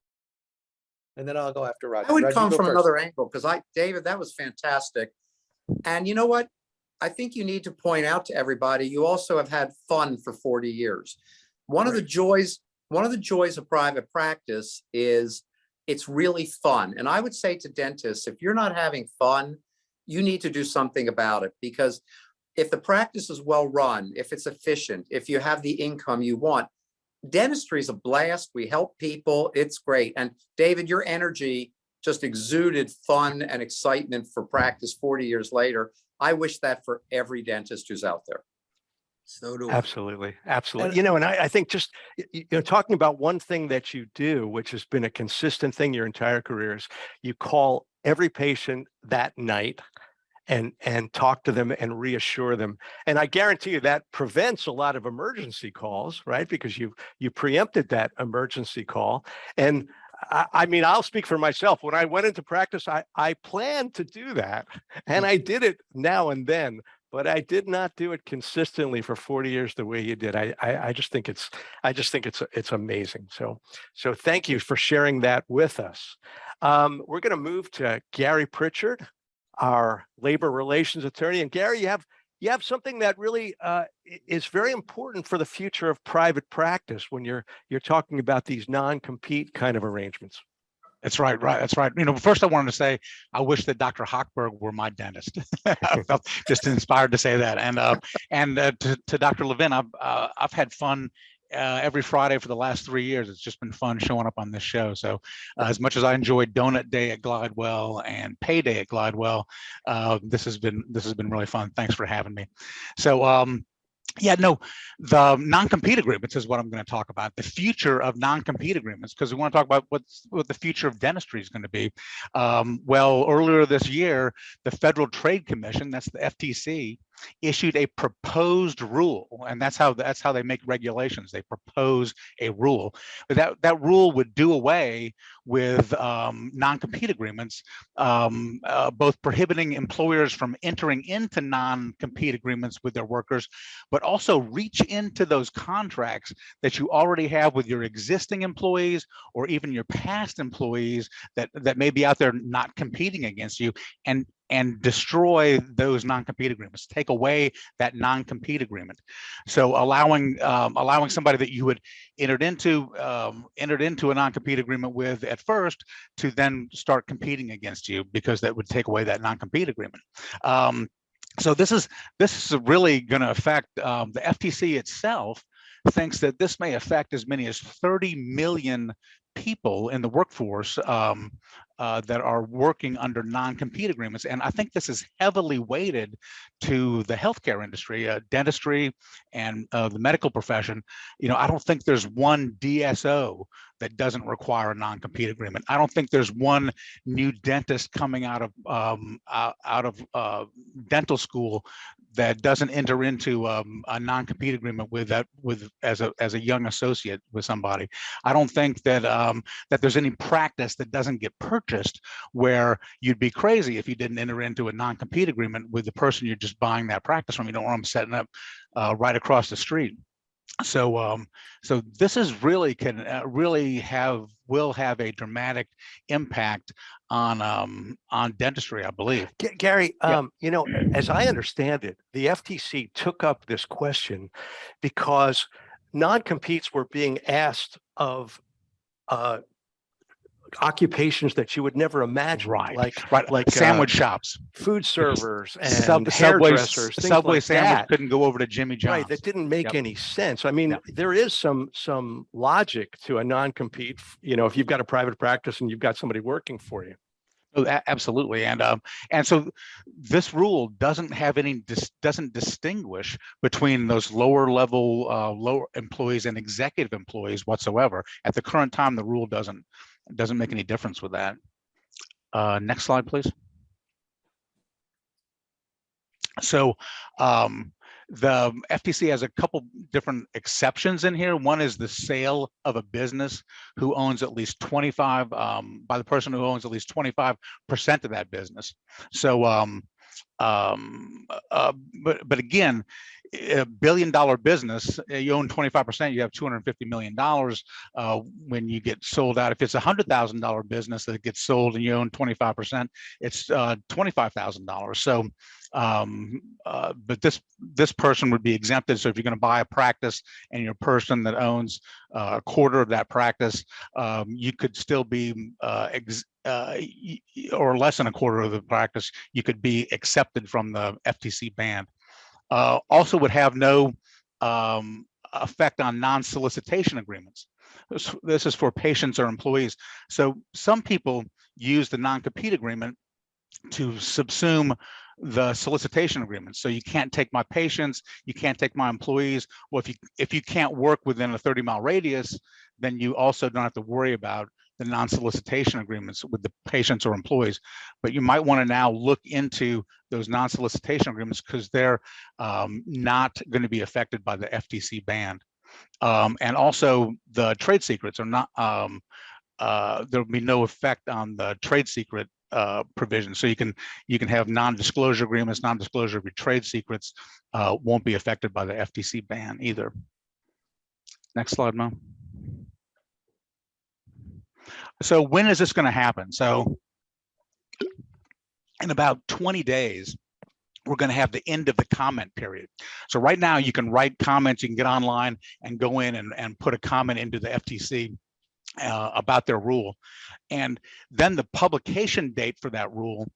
And then I'll go after Roger. I would Roger, come go from first. another angle, because David, that was fantastic. And you know what? I think you need to point out to everybody, you also have had fun for 40 years. One of the joys of private practice is it's really fun. And I would say to dentists, if you're not having fun, you need to do something about it, because if the practice is well run, if it's efficient, if you have the income you want, dentistry is a blast. We help people. It's great. And David, your energy just exuded fun and excitement for practice 40 years later. I wish that for every dentist who's out there. So do I. Absolutely. And- You know, and I think just, you know, talking about one thing that you do, which has been a consistent thing your entire career, is you call every patient that night and talk to them and reassure them. And I guarantee you that prevents a lot of emergency calls, right? Because you preempted that emergency call. And I mean, I'll speak for myself. When I went into practice, I planned to do that, and I did it now and then, but I did not do it consistently for 40 years the way you did. I just think it's amazing. So thank you for sharing that with us. We're going to move to Gary Pritchard, our labor relations attorney. And Gary, you have something that really is very important for the future of private practice when you're talking about these non-compete kind of arrangements. That's right. That's right. You know, first I wanted to say I wish that Dr. Hochberg were my dentist. I felt just inspired to say that. And to Dr. Levin, I've had fun every Friday for the last 3 years. It's just been fun showing up on this show. So as much as I enjoyed Donut Day at Glidewell and Payday at Glidewell, this has been really fun. Thanks for having me. So yeah, no, the non-compete agreements is what I'm going to talk about, the future of non-compete agreements, because we want to talk about what the future of dentistry is going to be. Well, earlier this year, the Federal Trade Commission, that's the FTC, issued a proposed rule, and that's how they make regulations. They propose a rule, but that rule would do away with non-compete agreements, both prohibiting employers from entering into non-compete agreements with their workers, but also reach into those contracts that you already have with your existing employees or even your past employees that may be out there not competing against you, and destroy those non-compete agreements, take away that non-compete agreement. So allowing somebody that you had entered into a non-compete agreement with at first to then start competing against you, because that would take away that non-compete agreement. So this is really going to affect the FTC itself. Thinks that this may affect as many as 30 million people in the workforce that are working under non-compete agreements. And I think this is heavily weighted to the healthcare industry, dentistry, and the medical profession. You know, I don't think there's one DSO that doesn't require a non-compete agreement. I don't think there's one new dentist coming out of dental school that doesn't enter into a non-compete agreement with as a young associate with somebody. I don't think that that there's any practice that doesn't get purchased where you'd be crazy if you didn't enter into a non-compete agreement with the person you're just buying that practice from. You don't want them setting up right across the street. So so this is really will have a dramatic impact on dentistry, I believe. Gary, Yeah. you know, as I understand it, the FTC took up this question because non-competes were being asked of occupations that you would never imagine, Right, like sandwich shops, food servers and Subway hairdressers, things Subway like sandwich that. couldn't go over to Jimmy John's. Right, that didn't make Yep. any sense. I mean, Yep. there is some logic to a non-compete. You know, if you've got a private practice and you've got somebody working for you. Oh, absolutely, and so this rule doesn't have any doesn't distinguish between those lower level lower employees and executive employees whatsoever. At the current time, the rule doesn't make any difference with that. Next slide, please. So the FTC has a couple different exceptions in here. One is the sale of a business who owns at least 25 by the person who owns at least 25% of that business. So but again, a $1 billion business, you own 25%, you have $250 million when you get sold out. If it's a $100,000 business that gets sold and you own 25%, it's $25,000. So but this person would be exempted. So if you're going to buy a practice and you're a person that owns a quarter of that practice, you could still be or less than a quarter of the practice, you could be accepted from the FTC ban. Also would have no effect on non-solicitation agreements. This is for patients or employees. So some people use the non-compete agreement to subsume the solicitation agreements. So you can't take my patients, you can't take my employees. Well, if you can't work within a 30-mile radius, then you also don't have to worry about the non-solicitation agreements with the patients or employees. But you might want to now look into those non-solicitation agreements because they're not going to be affected by the FTC ban. And also the trade secrets are not, there'll be no effect on the trade secret provision. So you can have non-disclosure agreements, non-disclosure of your trade secrets won't be affected by the FTC ban either. Next slide, Mo. So when is this going to happen? So in about 20 days, we're going to have the end of the comment period. So right now you can write comments, you can get online and go in and put a comment into the FTC about their rule. And then the publication date for that rule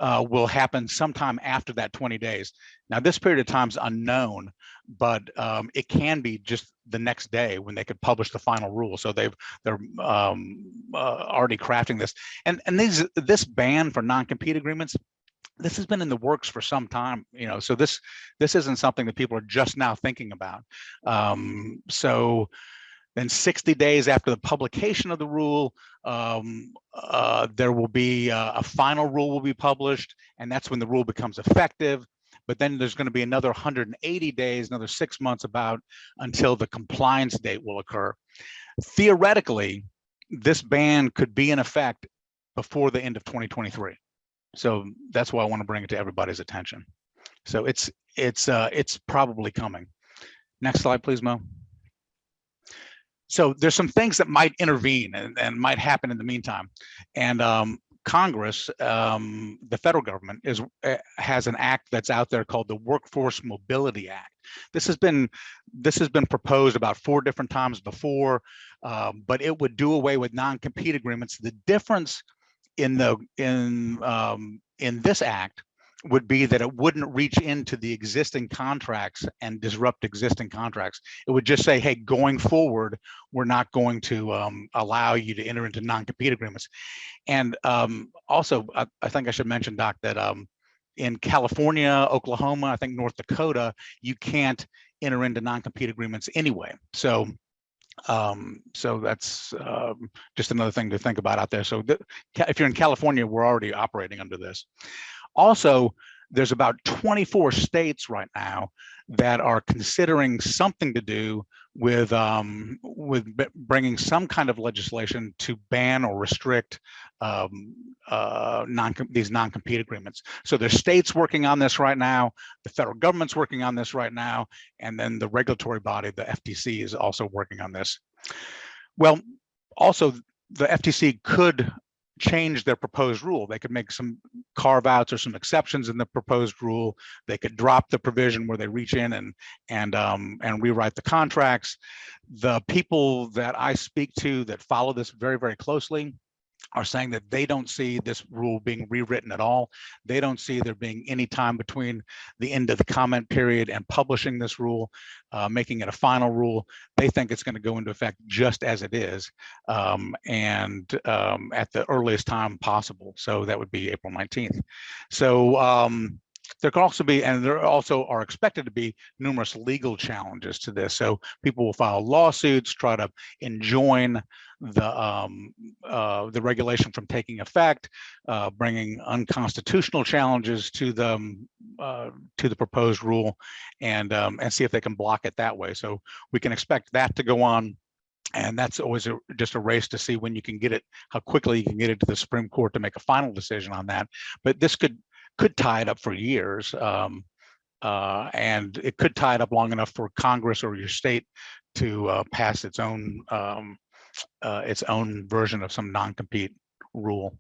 will happen sometime after that 20 days. Now this period of time is unknown, but it can be just the next day when they could publish the final rule. So they're already crafting this. And this ban for non-compete agreements, this has been in the works for some time, you know, so this isn't something that people are just now thinking about. So then 60 days after the publication of the rule, there will be a final rule will be published, and that's when the rule becomes effective. But then there's going to be another 180 days, another 6 months until the compliance date will occur. Theoretically, this ban could be in effect before the end of 2023. So that's why I want to bring it to everybody's attention. So it's probably coming. Next slide, please, Mo. So there's some things that might intervene and might happen in the meantime. And Congress, the federal government has an act that's out there called the Workforce Mobility Act. This has been proposed about 4 different times before, but it would do away with non-compete agreements. The difference in this act would be that it wouldn't reach into the existing contracts and disrupt existing contracts. It would just say, hey, going forward, we're not going to allow you to enter into non-compete agreements. And also, I think I should mention, Doc, that in California, Oklahoma, I think North Dakota, you can't enter into non-compete agreements anyway. So that's just another thing to think about out there. So if you're in California, we're already operating under this. Also, there's about 24 states right now that are considering something to do with bringing some kind of legislation to ban or restrict these non-compete agreements. So there's states working on this right now, the federal government's working on this right now, and then the regulatory body, the FTC, is also working on this. Well, also the FTC could change their proposed rule. They could make some carve-outs or some exceptions in the proposed rule. They could drop the provision where they reach in and rewrite the contracts. The people that I speak to that follow this very, very closely are saying that they don't see this rule being rewritten at all. They don't see there being any time between the end of the comment period and publishing this rule, making it a final rule. They think it's going to go into effect just as it is, and at the earliest time possible. So that would be April 19th. So there could also be, and there also are expected to be, numerous legal challenges to this. So people will file lawsuits, try to enjoin the regulation from taking effect, bringing unconstitutional challenges to the proposed rule, and see if they can block it that way. So we can expect that to go on. And that's always just a race to see when you can get it, how quickly you can get it to the Supreme Court to make a final decision on that. But this could tie it up for years, and it could tie it up long enough for Congress or your state to pass its own version of some non-compete rule.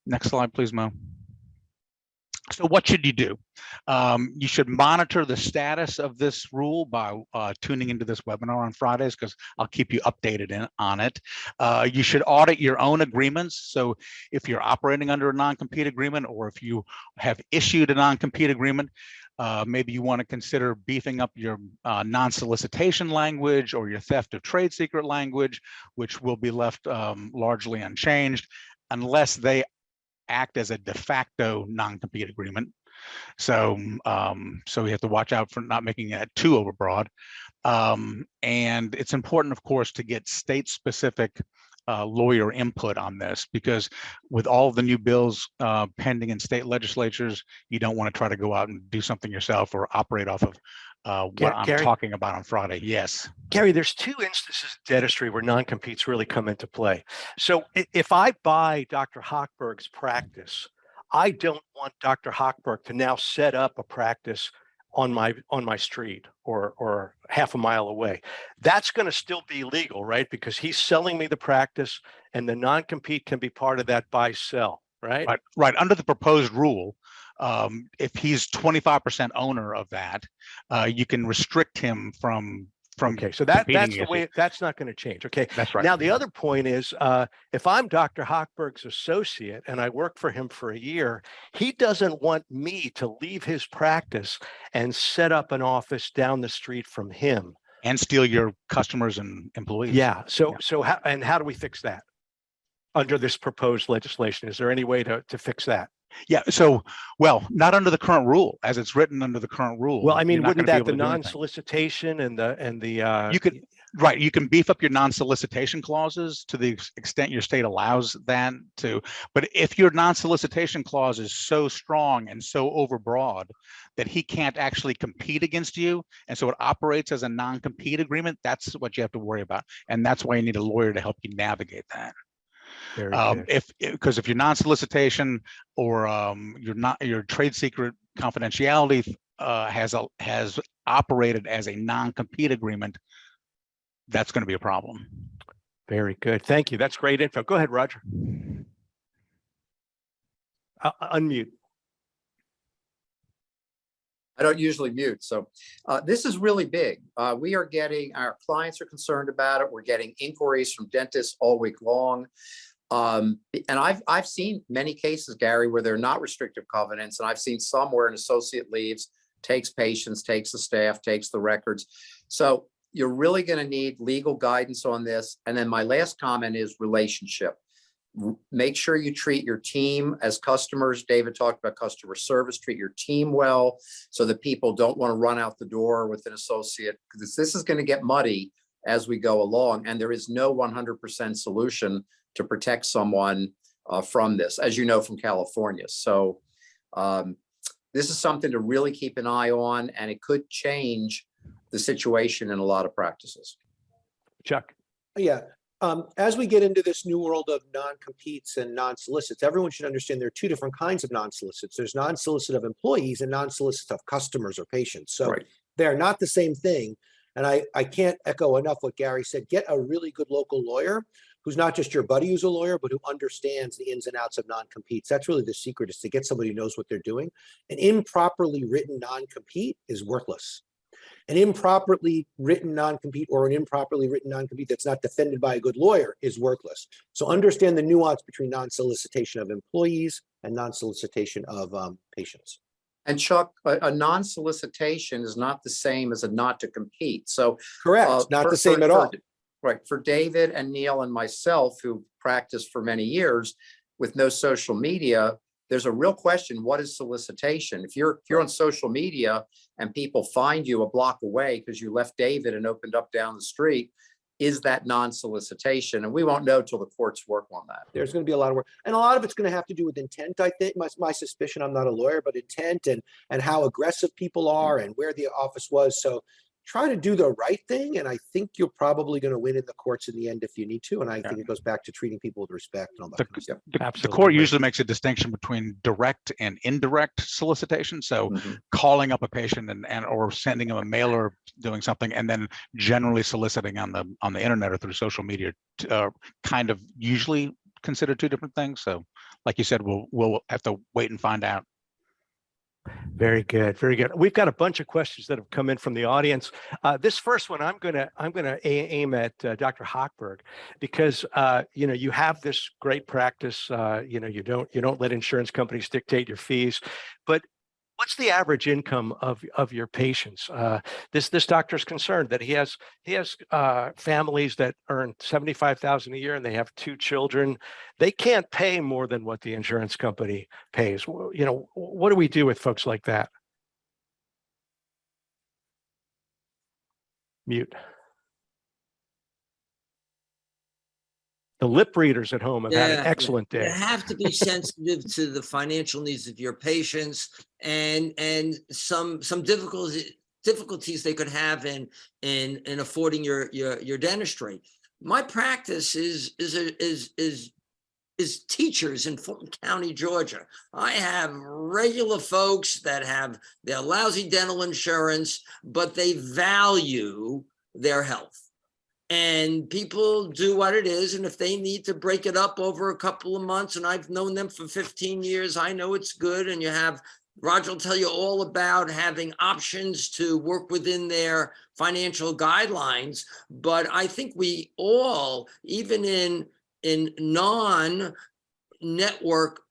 Next slide, please, Mo. So what should you do? You should monitor the status of this rule by tuning into this webinar on Fridays, because I'll keep you updated on it. You should audit your own agreements. So if you're operating under a non-compete agreement, or if you have issued a non-compete agreement, maybe you want to consider beefing up your non-solicitation language or your theft of trade secret language, which will be left largely unchanged unless they act as a de facto non-compete agreement. So so we have to watch out for not making it too overbroad. And it's important, of course, to get state-specific lawyer input on this, because with all of the new bills pending in state legislatures, you don't want to try to go out and do something yourself or operate off of what I'm talking about on Friday. Yes. Gary, there's two instances in dentistry where non-competes really come into play. So if I buy Dr. Hochberg's practice, I don't want Dr. Hochberg to now set up a practice on my street or half a mile away. That's going to still be legal, right? Because he's selling me the practice, and the non-compete can be part of that buy-sell, right? Right. Under the proposed rule, if he's 25% owner of that, you can restrict him from okay, so that's the way. That's not going to change. Okay, that's right. Now the other point is, if I'm Dr. Hochberg's associate and I work for him for a year, he doesn't want me to leave his practice and set up an office down the street from him and steal your customers and employees. Yeah. So how do we fix that under this proposed legislation? Is there any way to fix that? Yeah. So, well, not under the current rule, as it's written under the current rule. Well, I mean, wouldn't that the non-solicitation and the you could, right? You can beef up your non-solicitation clauses to the extent your state allows that to. But if your non-solicitation clause is so strong and so overbroad that he can't actually compete against you, and so it operates as a non-compete agreement, that's what you have to worry about, and that's why you need a lawyer to help you navigate that. Because if your non-solicitation or your trade secret confidentiality has operated as a non-compete agreement, that's going to be a problem. Very good. Thank you. That's great info. Go ahead, Roger. Unmute. I don't usually mute. So this is really big. We are getting, our clients are concerned about it. We're getting inquiries from dentists all week long. And I've seen many cases, Gary, where they're not restrictive covenants. And I've seen some where an associate leaves, takes patients, takes the staff, takes the records. So you're really going to need legal guidance on this. And then my last comment is relationship. Make sure you treat your team as customers. David talked about customer service. Treat your team well so that people don't want to run out the door with an associate, because this is going to get muddy as we go along. And there is no 100% solution to protect someone from this, as you know, from California. So this is something to really keep an eye on, and it could change the situation in a lot of practices. Chuck. Yeah. As we get into this new world of non-competes and non-solicits, everyone should understand there are two different kinds of non-solicits. There's non-solicit of employees and non-solicit of customers or patients. So Right. they're not the same thing. And I can't echo enough what Gary said. Get a really good local lawyer who's not just your buddy who's a lawyer, but who understands the ins and outs of non-competes. That's really the secret, is to get somebody who knows what they're doing. An improperly written non-compete is worthless. An improperly written non-compete or an improperly written non-compete that's not defended by a good lawyer is worthless. So understand the nuance between non-solicitation of employees and non-solicitation of patients. And Chuck, a non-solicitation is not the same as a not to compete. So Correct, not the same at all. Right. For David and Neil and myself, who practiced for many years with no social media, there's a real question: what is solicitation? If you're on social media and people find you a block away because you left David and opened up down the street, is that non-solicitation? And we won't know till the courts work on that. There's going to be a lot of work, and a lot of it's going to have to do with intent. I think my suspicion, I'm not a lawyer, but intent and how aggressive people are and where the office was. So try to do the right thing, and I think you're probably going to win in the courts in the end if you need to. And I think it goes back to treating people with respect and all that kind of stuff. The Absolutely. court usually makes a distinction between direct and indirect solicitation. So calling up a patient and or sending them a mail or doing something, and then generally soliciting on the internet or through social media, kind of usually considered two different things. So like you said, we'll have to wait and find out. Very good, very good. We've got a bunch of questions that have come in from the audience. This first one, I'm gonna aim at Dr. Hochberg, because you have this great practice. You don't let insurance companies dictate your fees, but what's the average income of your patients? This doctor's concerned that he has families that earn $75,000 a year and they have 2 children. They can't pay more than what the insurance company pays. What do we do with folks like that? Mute. The lip readers at home have had an excellent day. You have to be sensitive to the financial needs of your patients and some difficulties they could have in affording your dentistry. My practice is teachers in Fulton County, Georgia. I have regular folks that have their lousy dental insurance, but they value their health. And people do what it is. And if they need to break it up over a couple of months, and I've known them for 15 years, I know it's good. And Roger will tell you all about having options to work within their financial guidelines. But I think we all, even in non-network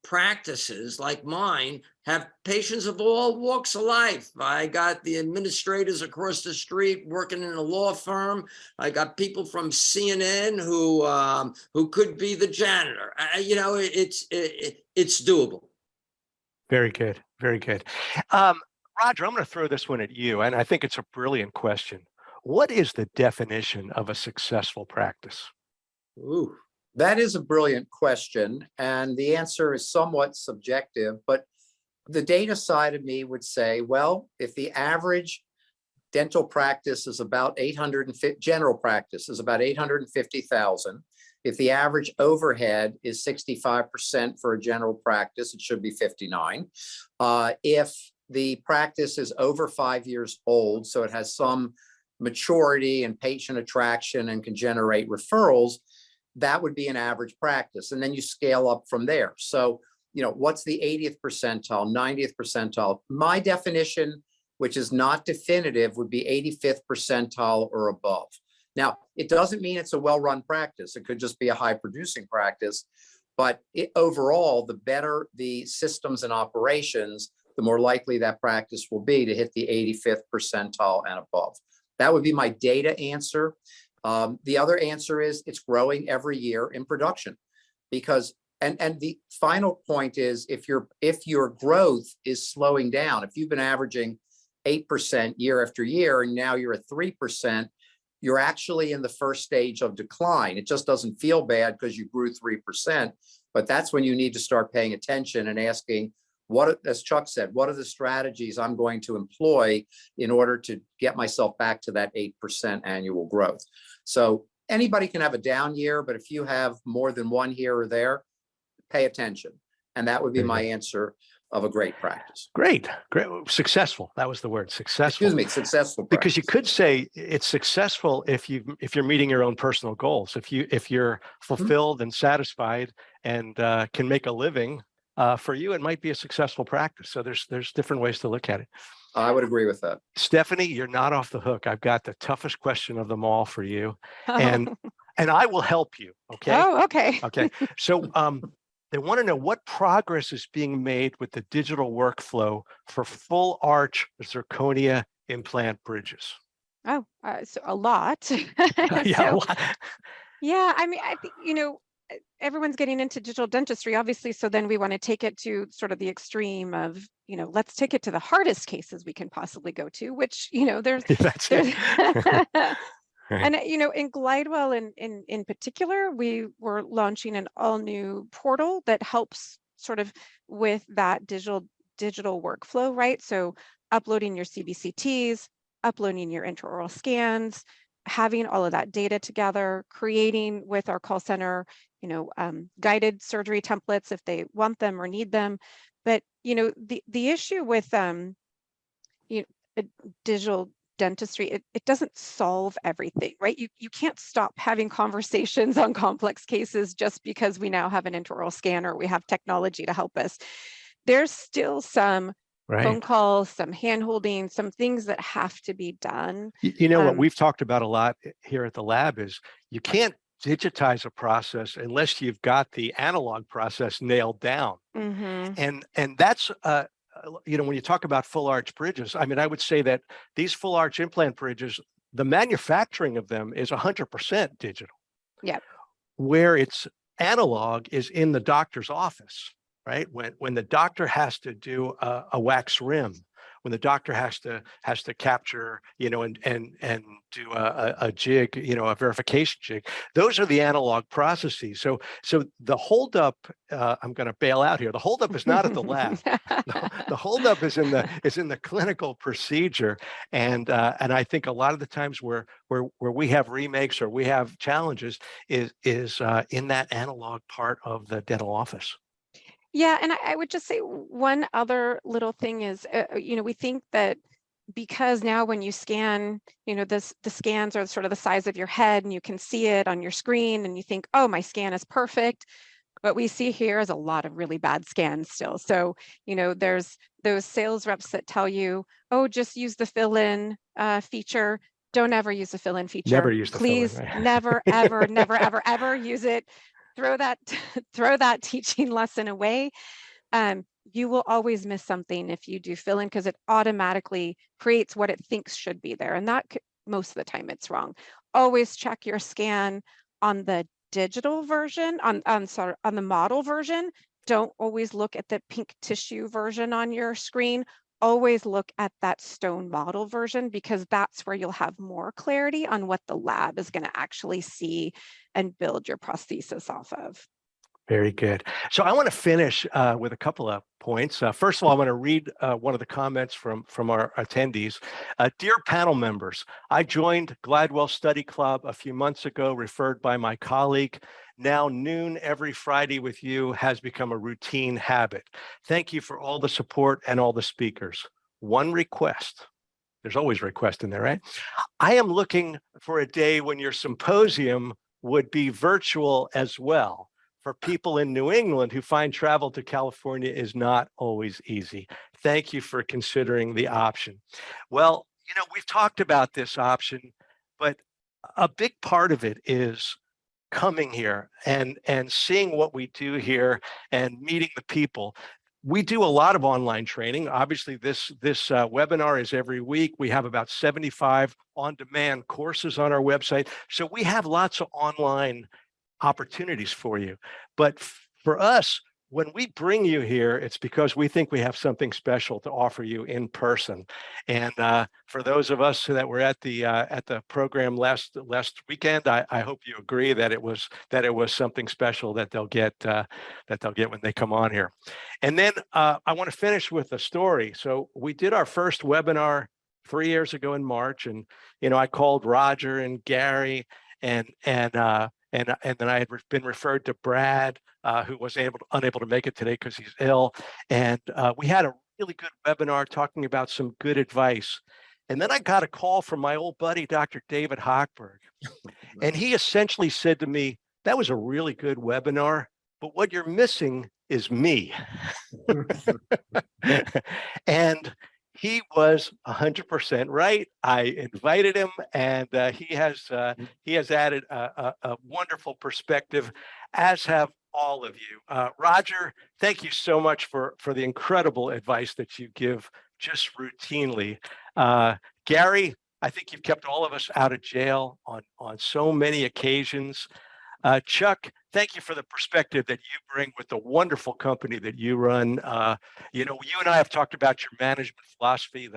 practices like mine, have patients of all walks of life. I got the administrators across the street working in a law firm. I got people from CNN who could be the janitor. It's doable. Very good, very good. Roger, I'm going to throw this one at you, and I think it's a brilliant question. What is the definition of a successful practice? Ooh, that is a brilliant question, and the answer is somewhat subjective, but the data side of me would say, well, if the average dental practice is about 850, general practice is about 850,000. If the average overhead is 65% for a general practice, it should be 59. If the practice is over 5 years old, so it has some maturity and patient attraction and can generate referrals, that would be an average practice. And then you scale up from there. So what's the 80th percentile, 90th percentile? My definition, which is not definitive, would be 85th percentile or above. Now, it doesn't mean it's a well-run practice. It could just be a high-producing practice. But overall, the better the systems and operations, the more likely that practice will be to hit the 85th percentile and above. That would be my data answer. The other answer is it's growing every year in production, because and the final point is if your growth is slowing down, if you've been averaging 8% year after year and now you're at 3%, you're actually in the first stage of decline. It just doesn't feel bad because you grew 3%, but that's when you need to start paying attention and asking, as Chuck said, what are the strategies I'm going to employ in order to get myself back to that 8% annual growth? So anybody can have a down year, but if you have more than one here or there, pay attention. And that would be my answer of a great practice. Great. Successful. That was the word, successful. Excuse me, successful practice. Because you could say it's successful if you're meeting your own personal goals. If you're fulfilled and satisfied and can make a living, for you, it might be a successful practice. So there's different ways to look at it. I would agree with that. Stephenie, you're not off the hook. I've got the toughest question of them all for you, and I will help you. Okay. Oh, okay. Okay. So they want to know what progress is being made with the digital workflow for full arch zirconia implant bridges. Oh, so a lot. Yeah. So, yeah, I mean, I think, everyone's getting into digital dentistry, obviously. So then we want to take it to sort of the extreme of, let's take it to the hardest cases we can possibly go to, which, there's, That's there's it. and, in Glidewell in particular, we were launching an all new portal that helps sort of with that digital workflow, right? So uploading your CBCTs, uploading your intraoral scans, having all of that data together, creating with our call center, guided surgery templates if they want them or need them. But, the issue with digital dentistry, it doesn't solve everything, right? You can't stop having conversations on complex cases just because we now have an intraoral scanner, we have technology to help us. There's still some phone calls, some hand holding, some things that have to be done. What we've talked about a lot here at the lab is you can't digitize a process unless you've got the analog process nailed down. And that's when you talk about full arch bridges, I mean, I would say that these full arch implant bridges, the manufacturing of them is 100% digital. Yeah. Where it's analog is in the doctor's office, right? When the doctor has to do a wax rim, when the doctor has to capture, and do a jig, a verification jig, those are the analog processes. So the holdup, I'm going to bail out here. The holdup is not at the lab. The holdup is in the clinical procedure, and I think a lot of the times where we have remakes or we have challenges is in that analog part of the dental office. Yeah, and I would just say one other little thing is, we think that because now when you scan, the scans are sort of the size of your head and you can see it on your screen and you think, oh, my scan is perfect. What we see here is a lot of really bad scans still. So, there's those sales reps that tell you, oh, just use the fill-in feature. Don't ever use the fill-in feature. Never use the Please, fill-in, right? never, ever, never, ever, ever use it. Throw that teaching lesson away. You will always miss something if you do fill in because it automatically creates what it thinks should be there. And that most of the time it's wrong. Always check your scan on the digital version, on the model version. Don't always look at the pink tissue version on your screen. Always look at that stone model version because that's where you'll have more clarity on what the lab is going to actually see and build your prosthesis off of. Very good. So I want to finish with a couple of points. First of all, I want to read one of the comments from our attendees. Dear panel members, I joined Glidewell Study Club a few months ago, referred by my colleague. Now noon every Friday with you has become a routine habit. Thank you for all the support and all the speakers. One request. There's always a request in there, right? I am looking for a day when your symposium would be virtual as well. For people in New England who find travel to California is not always easy. Thank you for considering the option. Well, we've talked about this option, but a big part of it is coming here and seeing what we do here and meeting the people. We do a lot of online training. Obviously, this webinar is every week. We have about 75 on-demand courses on our website. So we have lots of online opportunities for you. But for us, when we bring you here, it's because we think we have something special to offer you in person. And for those of us that were at the program last weekend, I hope you agree that it was something special that they'll get when they come on here. And then I want to finish with a story. So we did our first webinar 3 years ago in March, and I called Roger and Gary, and then I had been referred to Brad, who was unable to make it today because he's ill. And we had a really good webinar talking about some good advice. And then I got a call from my old buddy, Dr. David Hochberg. And he essentially said to me, that was a really good webinar, but what you're missing is me. And he was 100% right. I invited him, and he has added a wonderful perspective, as have all of you. Roger, thank you so much for the incredible advice that you give just routinely. Gary, I think you've kept all of us out of jail on so many occasions. Chuck, thank you for the perspective that you bring with the wonderful company that you run. You and I have talked about your management philosophy.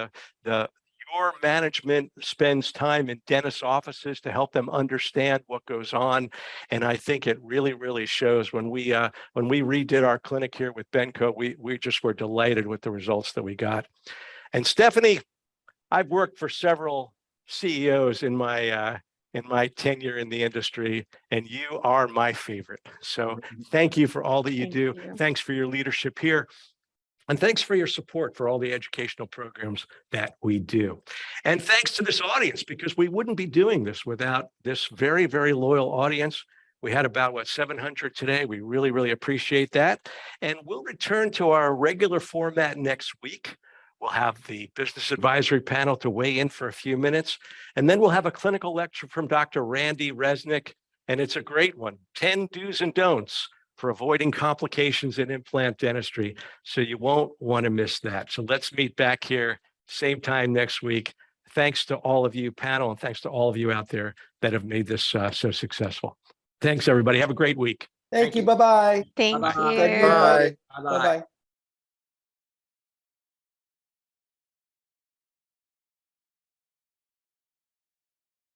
Your management spends time in dentist offices to help them understand what goes on, and I think it really, really shows. When we redid our clinic here with Benco, we just were delighted with the results that we got. And Stephenie, I've worked for several CEOs in my tenure in the industry, and you are my favorite. So thank you for all that you do. Thanks for your leadership here. And thanks for your support for all the educational programs that we do. And thanks to this audience, because we wouldn't be doing this without this very, very loyal audience. We had about 700 today. We really, really appreciate that. And we'll return to our regular format next week. We'll have the business advisory panel to weigh in for a few minutes. And then we'll have a clinical lecture from Dr. Randy Resnick. And it's a great one, 10 do's and don'ts for avoiding complications in implant dentistry. So you won't want to miss that. So let's meet back here, same time next week. Thanks to all of you, panel, and thanks to all of you out there that have made this so successful. Thanks, everybody. Have a great week. Thank you. Bye-bye. Thank Bye-bye. you. Thank you, everybody. Bye-bye. Bye-bye.